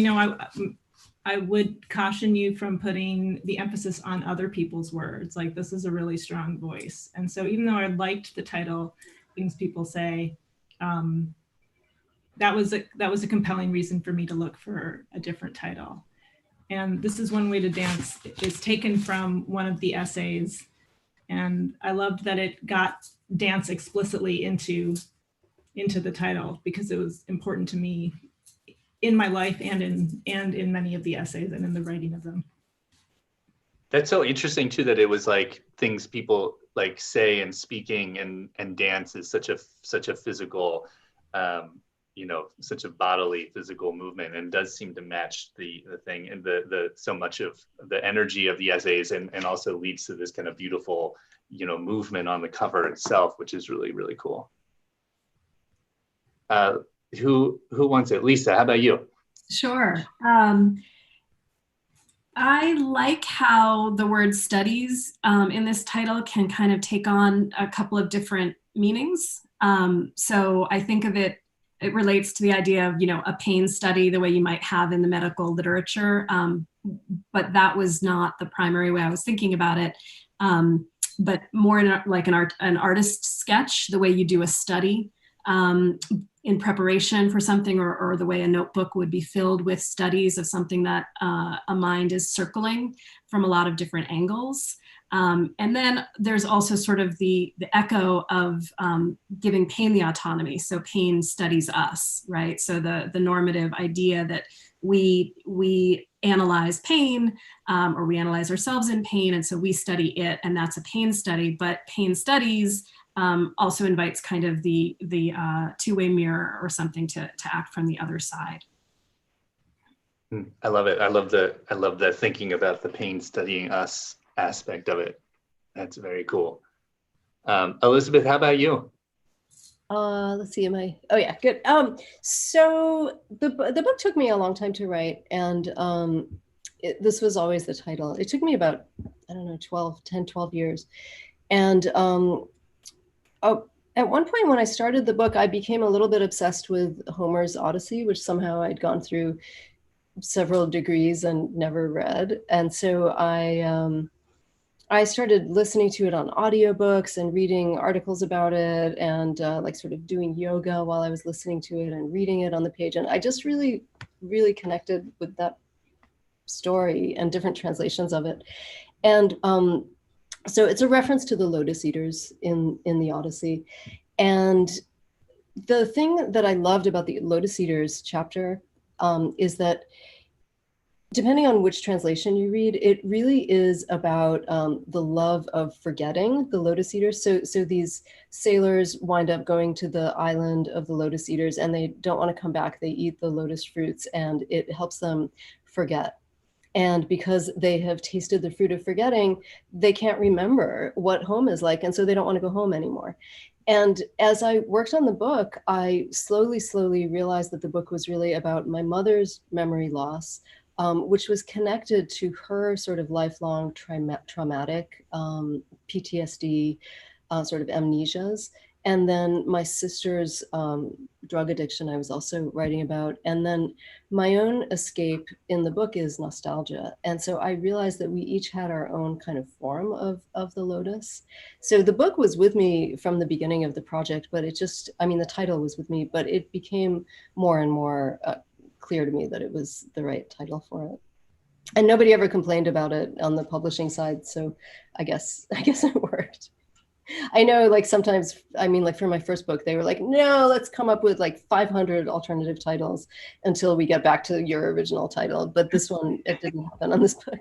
I would caution you from putting the emphasis on other people's words. Like, this is a really strong voice. And so even though I liked the title, Things People Say, that was a compelling reason for me to look for a different title. And This Is One Way to Dance is taken from one of the essays. And I loved that it got dance explicitly into the title, because it was important to me in my life and in many of the essays and in the writing of them. That's so interesting too, that it was like things people like say, and speaking and dance is such a physical, such a bodily physical movement, and does seem to match the thing, and the so much of the energy of the essays, and also leads to this kind of beautiful, movement on the cover itself, which is really, really cool. Who wants it? Lisa, how about you? Sure. I like how the word studies in this title can kind of take on a couple of different meanings. So I think of it relates to the idea of, a pain study, the way you might have in the medical literature. But that was not the primary way I was thinking about it. But more in like an artist sketch, the way you do a study in preparation for something, or the way a notebook would be filled with studies of something that a mind is circling from a lot of different angles. And then there's also sort of the echo of giving pain the autonomy. So pain studies us, right? So the normative idea that we analyze pain, or we analyze ourselves in pain, and so we study it, and that's a pain study. But pain studies also invites kind of the two-way mirror or something to act from the other side. I love it. I love the thinking about the pain studying us aspect of it. That's very cool. Elizabeth, how about you? Let's see, oh yeah, good. So the book took me a long time to write, and this was always the title. It took me about, I don't know, 12 years. And at one point when I started the book, I became a little bit obsessed with Homer's Odyssey, which somehow I'd gone through several degrees and never read. And so I started listening to it on audiobooks and reading articles about it, and like sort of doing yoga while I was listening to it and reading it on the page. And I just really, really connected with that story and different translations of it. And so it's a reference to the Lotus Eaters in the Odyssey. And the thing that I loved about the Lotus Eaters chapter is that depending on which translation you read, it really is about the love of forgetting the Lotus Eaters. So these sailors wind up going to the island of the Lotus Eaters, and they don't want to come back. They eat the lotus fruits, and it helps them forget. And because they have tasted the fruit of forgetting, they can't remember what home is like, and so they don't want to go home anymore. And as I worked on the book, I slowly realized that the book was really about my mother's memory loss, which was connected to her sort of lifelong traumatic PTSD, sort of amnesias. And then my sister's drug addiction I was also writing about. And then my own escape in the book is nostalgia. And so I realized that we each had our own kind of form of the lotus. So the book was with me from the beginning of the project, but it just, I mean, the title was with me, but it became more and more clear to me that it was the right title for it. And nobody ever complained about it on the publishing side. So I guess it worked. I know, like, sometimes, I mean, like for my first book, they were like, no, let's come up with like 500 alternative titles until we get back to your original title. But this one, it didn't happen on this book.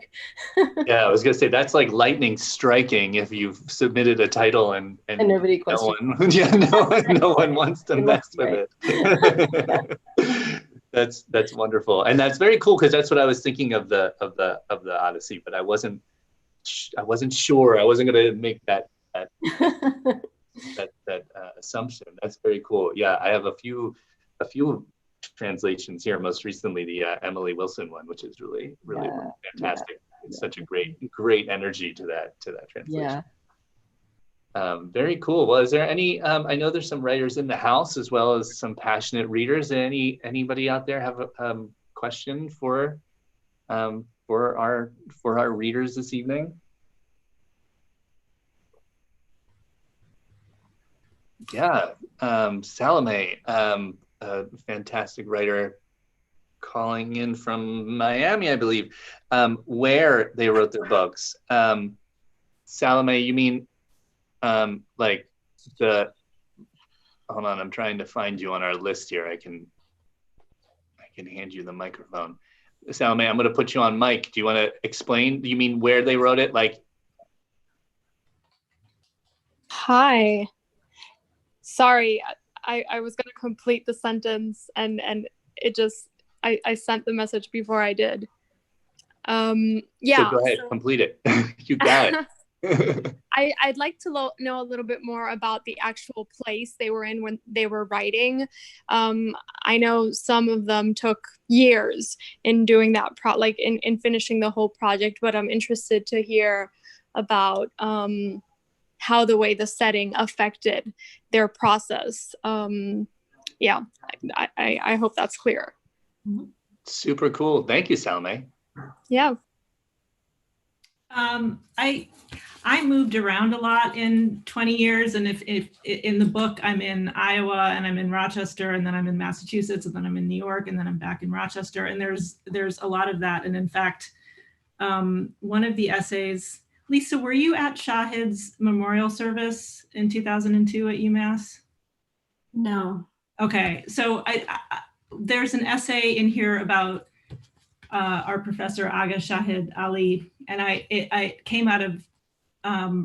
Yeah, I was gonna say that's like lightning striking if you've submitted a title and nobody questions. No one wants to mess with it. That's wonderful, and that's very cool, because that's what I was thinking of the Odyssey, but I wasn't sure. I wasn't gonna make that assumption. That's very cool. Yeah, I have a few translations here. Most recently, the Emily Wilson one, which is really fantastic. Yeah. It's such a great energy to that translation. Yeah. Very cool. Well, is there any? I know there's some writers in the house as well as some passionate readers. Anybody out there have a question for our readers this evening? Yeah, Salome, a fantastic writer, calling in from Miami, I believe, where they wrote their books. Salome, you mean like the? Hold on, I'm trying to find you on our list here. I can hand you the microphone. Salome, I'm going to put you on mic. Do you want to explain? Do you mean where they wrote it? Like. Hi. Sorry, I was going to complete the sentence and it just, I sent the message before I did. Yeah. So go ahead, complete it. You got it. I'd like to know a little bit more about the actual place they were in when they were writing. I know some of them took years in doing that, in finishing the whole project, but I'm interested to hear about how the way the setting affected their process. Yeah, I hope that's clear. Super cool. Thank you, Salome. Yeah. I moved around a lot in 20 years, and if in the book I'm in Iowa and I'm in Rochester and then I'm in Massachusetts and then I'm in New York and then I'm back in Rochester, and there's a lot of that. And in fact, one of the essays, Lisa, were you at Shahid's memorial service in 2002 at UMass? No. Okay, so there's an essay in here about our professor Aga Shahid Ali, and I came out of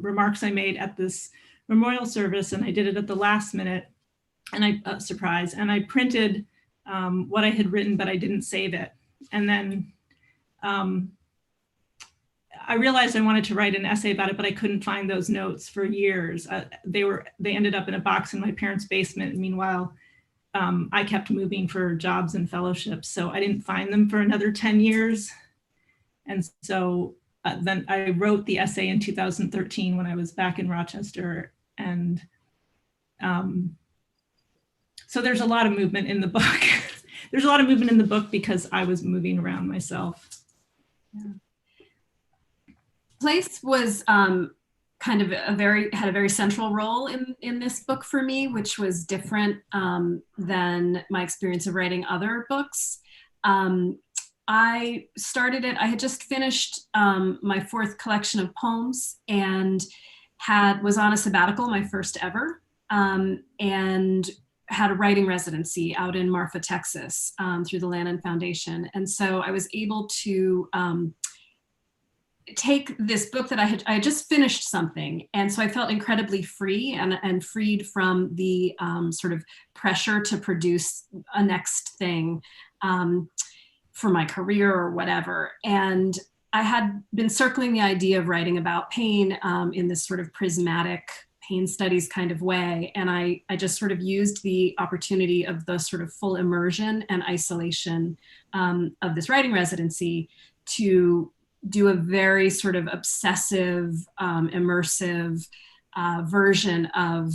remarks I made at this memorial service, and I did it at the last minute, and I printed what I had written, but I didn't save it. And then I realized I wanted to write an essay about it, but I couldn't find those notes for years. They ended up in a box in my parents' basement. And meanwhile, I kept moving for jobs and fellowships, so I didn't find them for another 10 years. And so then I wrote the essay in 2013 when I was back in Rochester. And so there's a lot of movement in the book. There's a lot of movement in the book because I was moving around myself. Yeah. Place was kind of had a very central role in this book for me, which was different than my experience of writing other books. I started it, I had just finished my fourth collection of poems and was on a sabbatical, my first ever, and had a writing residency out in Marfa, Texas, through the Lannan Foundation. And so I was able to take this book that I had just finished something. And so I felt incredibly free and freed from the sort of pressure to produce a next thing for my career or whatever. And I had been circling the idea of writing about pain in this sort of prismatic pain studies kind of way. And I just sort of used the opportunity of the sort of full immersion and isolation of this writing residency to do a very sort of obsessive, immersive version of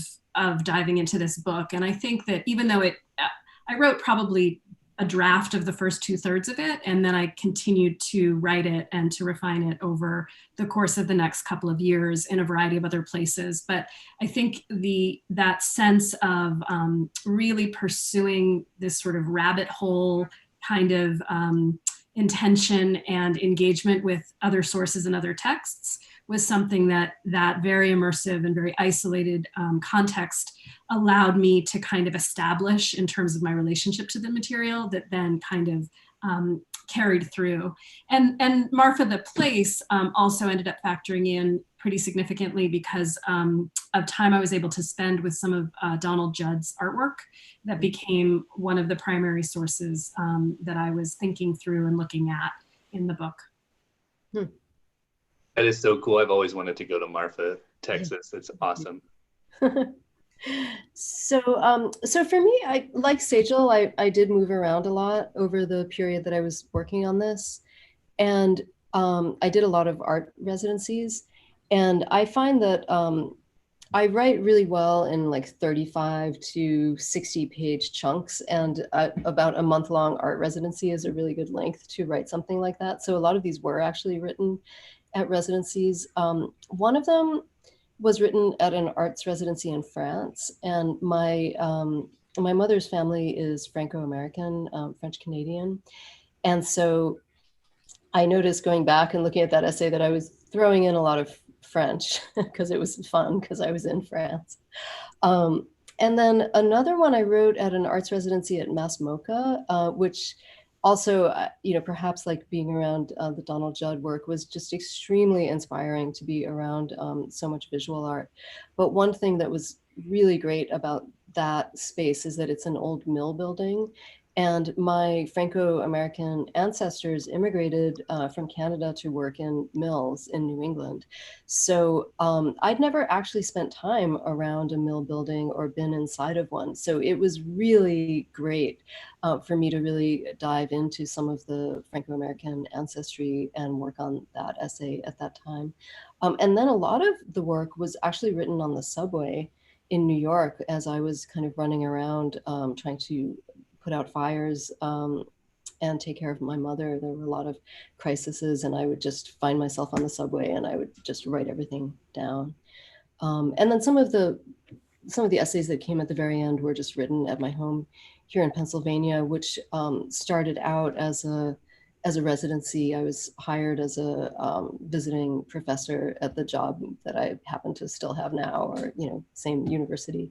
diving into this book. And I think that even though I wrote probably a draft of the first 2/3 of it, and then I continued to write it and to refine it over the course of the next couple of years in a variety of other places. But I think that sense of really pursuing this sort of rabbit hole kind of intention and engagement with other sources and other texts was something that very immersive and very isolated context allowed me to kind of establish in terms of my relationship to the material that then kind of carried through. And Marfa the place also ended up factoring in pretty significantly because of time I was able to spend with some of Donald Judd's artwork that became one of the primary sources that I was thinking through and looking at in the book. That is so cool. I've always wanted to go to Marfa, Texas. It's awesome. So for me, like Sejal, I did move around a lot over the period that I was working on this. And I did a lot of art residencies. And I find that I write really well in like 35 to 60 page chunks, and about a month-long art residency is a really good length to write something like that. So a lot of these were actually written at residencies. One of them was written at an arts residency in France, and my mother's family is Franco-American, French-Canadian. And so I noticed going back and looking at that essay that I was throwing in a lot of French because it was fun because I was in France. And then another one I wrote at an arts residency at Mass MoCA, which also, perhaps like being around the Donald Judd work was just extremely inspiring to be around so much visual art. But one thing that was really great about that space is that it's an old mill building. And my Franco-American ancestors immigrated from Canada to work in mills in New England. So I'd never actually spent time around a mill building or been inside of one. So it was really great for me to really dive into some of the Franco-American ancestry and work on that essay at that time. And then a lot of the work was actually written on the subway in New York as I was kind of running around trying to put out fires and take care of my mother. There were a lot of crises, and I would just find myself on the subway and I would just write everything down. And then some of the essays that came at the very end were just written at my home here in Pennsylvania, which started out as a residency. I was hired as a visiting professor at the job that I happen to still have now, or same university.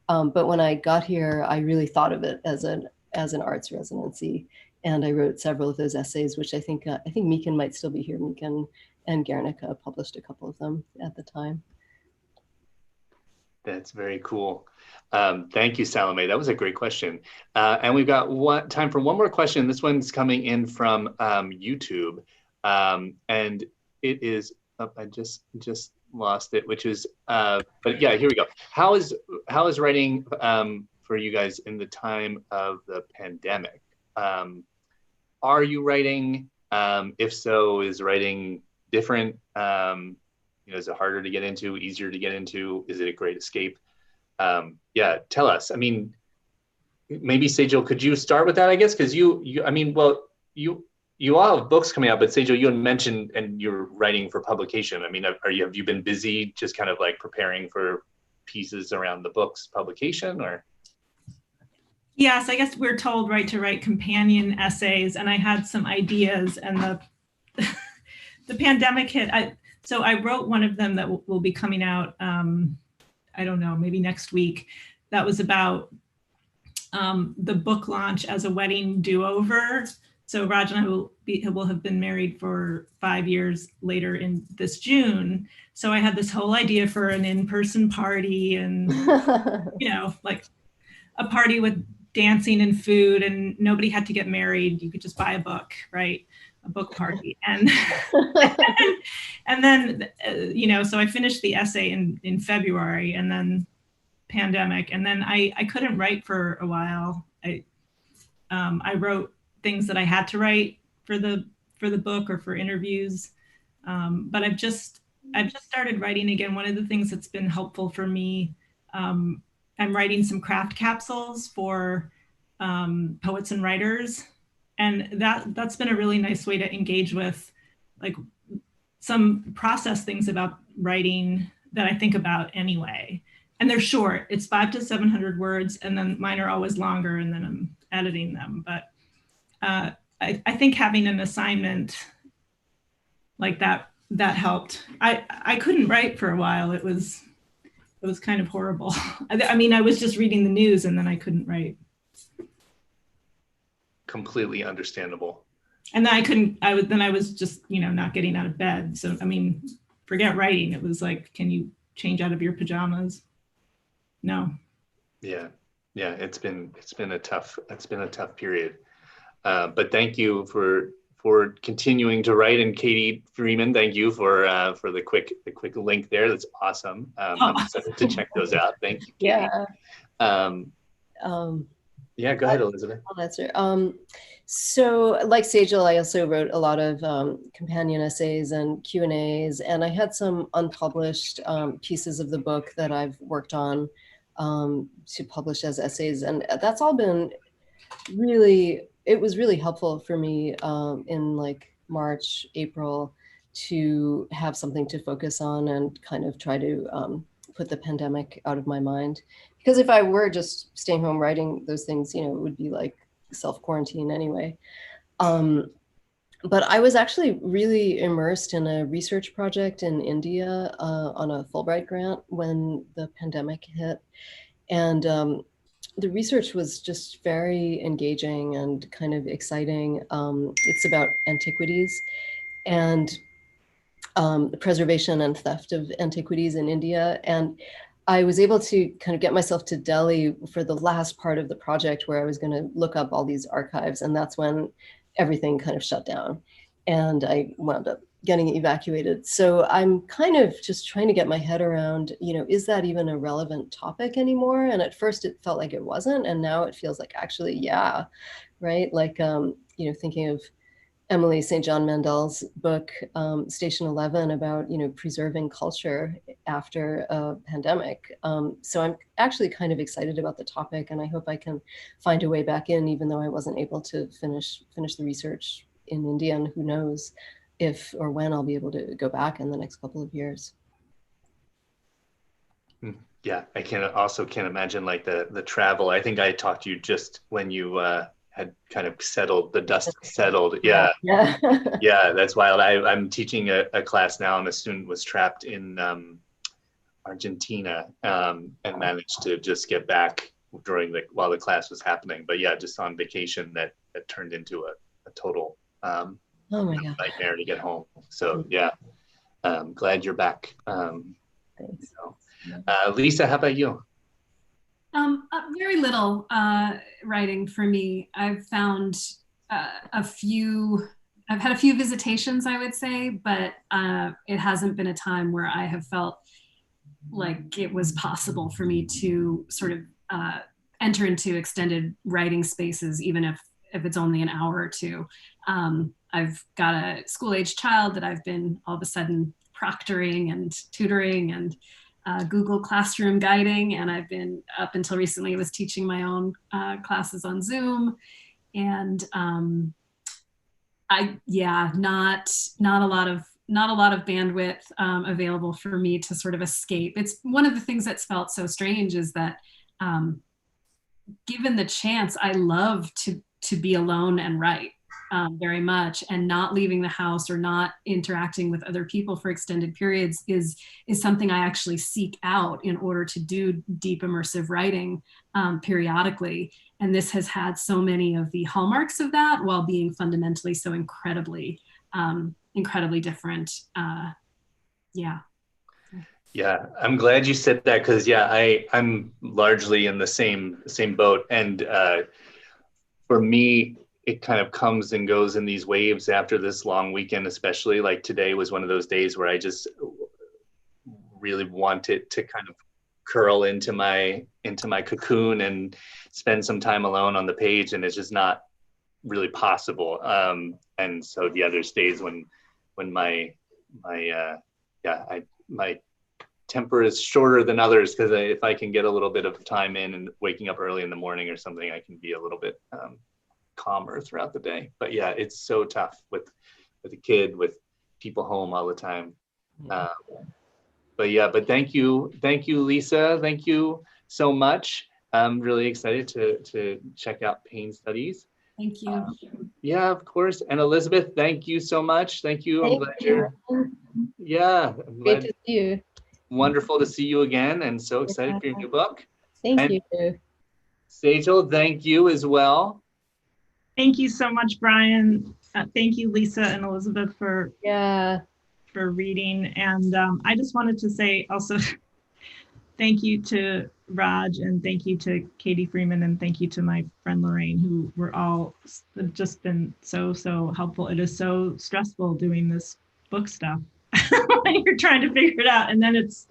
But when I got here, I really thought of it as an arts residency, and I wrote several of those essays, which I think Meekin might still be here. Meekin and Guernica published a couple of them at the time. That's very cool. Thank you, Salome. That was a great question. And we've got time for one more question. This one's coming in from YouTube. And it is, I just lost it, which is, but yeah, here we go. How is writing for you guys in the time of the pandemic? Are you writing? If so, is writing different? Is it harder to get into, easier to get into? Is it a great escape? Yeah, tell us. I mean, maybe Sejal, could you start with that, I guess? Because you all have books coming out, but Sejal, you had mentioned, and you're writing for publication. I mean, have you been busy just kind of like preparing for pieces around the book's publication, or? Yes, I guess we're told, right, to write companion essays, and I had some ideas, and the pandemic hit. So I wrote one of them that will be coming out, I don't know, maybe next week. That was about the book launch as a wedding do-over. So Raj and I will have been married for 5 years later in this June. So I had this whole idea for an in-person party, and like a party with dancing and food, and nobody had to get married. You could just buy a book, right? A book party. And and then so I finished the essay in February, and then pandemic, and then I couldn't write for a while. I wrote things that I had to write for the book or for interviews, but I've just started writing again. One of the things that's been helpful for me, I'm writing some craft capsules for poets and writers. And that's been a really nice way to engage with like some process things about writing that I think about anyway. And they're short, it's 500 to 700 words, and then mine are always longer, and then I'm editing them. But I think having an assignment like that helped. I couldn't write for a while. It was kind of horrible. I mean, I was just reading the news, and then I couldn't write. Completely understandable. And then I was just, not getting out of bed. So, I mean, forget writing. It was like, can you change out of your pajamas? No. Yeah. It's been a tough period. But thank you for continuing to write. And Katie Freeman, thank you for the quick link there. That's awesome. I'm excited to check those out. Thank you, Katie. Yeah. Yeah, go ahead, Elizabeth. I'll answer. So like Sejal, I also wrote a lot of companion essays and Q&As, and I had some unpublished pieces of the book that I've worked on to publish as essays. And that's all been it was really helpful for me in like March, April, to have something to focus on and kind of try to put the pandemic out of my mind. Because if I were just staying home writing those things, it would be like self-quarantine anyway. But I was actually really immersed in a research project in India on a Fulbright grant when the pandemic hit. And the research was just very engaging and kind of exciting. It's about antiquities and the preservation and theft of antiquities in India. And I was able to kind of get myself to Delhi for the last part of the project where I was going to look up all these archives. And that's when everything kind of shut down and I wound up getting evacuated. So I'm kind of just trying to get my head around, is that even a relevant topic anymore? And at first it felt like it wasn't. And now it feels like actually, yeah, right? Like, thinking of Emily St. John Mandel's book, Station 11, about, preserving culture after a pandemic. So I'm actually kind of excited about the topic, and I hope I can find a way back in, even though I wasn't able to finish the research in India, and who knows if or when I'll be able to go back in the next couple of years. Yeah, I can't imagine like the travel. I think I talked to you just when you had kind of settled, the dust settled. Yeah. Yeah, that's wild. I'm teaching a class now, and a student was trapped in Argentina and managed to just get back while the class was happening. But yeah, just on vacation that turned into a total oh my God. nightmare to get home. So yeah, glad you're back. Thanks. Lisa, how about you? Very little writing for me. I've found I've had a few visitations, I would say, but it hasn't been a time where I have felt like it was possible for me to sort of enter into extended writing spaces, even if it's only an hour or two. I've got a school-age child that I've been all of a sudden proctoring and tutoring and Google Classroom guiding, and I've been, up until recently, was teaching my own classes on Zoom, and not a lot of bandwidth available for me to sort of escape. It's one of the things that's felt so strange is that given the chance, I love to be alone and write. Very much, and not leaving the house or not interacting with other people for extended periods is something I actually seek out in order to do deep immersive writing periodically. And this has had so many of the hallmarks of that, while being fundamentally so incredibly different. Yeah. Yeah, I'm glad you said that, because I'm largely in the same boat, and for me, it kind of comes and goes in these waves after this long weekend, especially. Like today was one of those days where I just really wanted to kind of curl into my cocoon and spend some time alone on the page, and it's just not really possible. And so there's days when my temper is shorter than others, because if I can get a little bit of time in and waking up early in the morning or something, I can be a little bit calmer throughout the day. But yeah, it's so tough with a kid, with people home all the time. But thank you, Lisa. Thank you so much. I'm really excited to check out pain studies. Thank you. Yeah, of course. And Elizabeth, thank you so much. Thank you. I'm glad you're. Yeah. Great to see you. Wonderful to see you again, and so excited for your new book. Thank you. Sejal, thank you as well. Thank you so much, Brian. Thank you, Lisa and Elizabeth, for reading. And I just wanted to say also thank you to Raj, and thank you to Katie Freeman, and thank you to my friend Lorraine, who were all just been so helpful. It is so stressful doing this book stuff when you're trying to figure it out, and then it's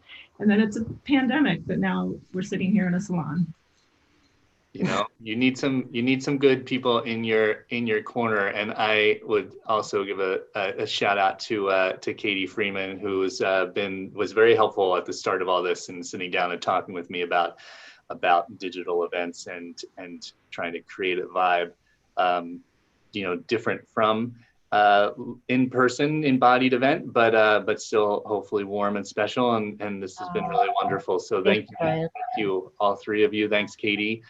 a pandemic, but now we're sitting here in a salon. You need some good people in your corner, and I would also give a shout out to Katie Freeman, who was very helpful at the start of all this, and sitting down and talking with me about digital events and trying to create a vibe, different from in-person embodied event, but still hopefully warm and special, and this has been really wonderful. So thank you all three of you. Thanks, Katie.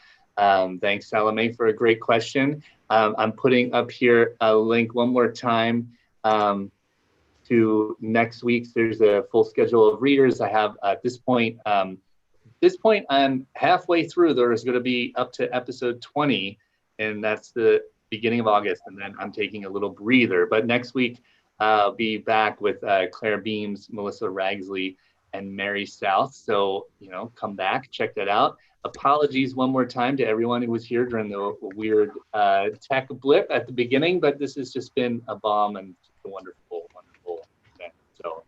Thanks, Salome, for a great question. I'm putting up here a link one more time to next week's. There's a full schedule of readers. I have at this point, I'm halfway through. There's going to be up to episode 20, and that's the beginning of August, and then I'm taking a little breather. But next week, I'll be back with Claire Beams, Melissa Ragsley, and Mary South. So, come back, check that out. Apologies one more time to everyone who was here during the weird tech blip at the beginning, but this has just been a bomb and a wonderful event. So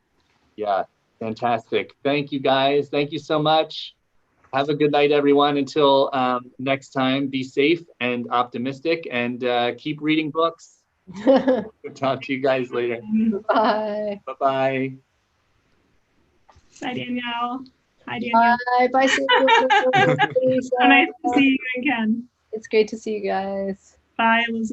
yeah, fantastic. Thank you guys. Thank you so much. Have a good night, everyone. Until next time, be safe and optimistic, and keep reading books. We'll talk to you guys later. Bye. Bye-bye. Bye, Danielle. Hi, Danielle. Bye. Bye, Sejal. So nice to see you again. It's great to see you guys. Bye, Elizabeth.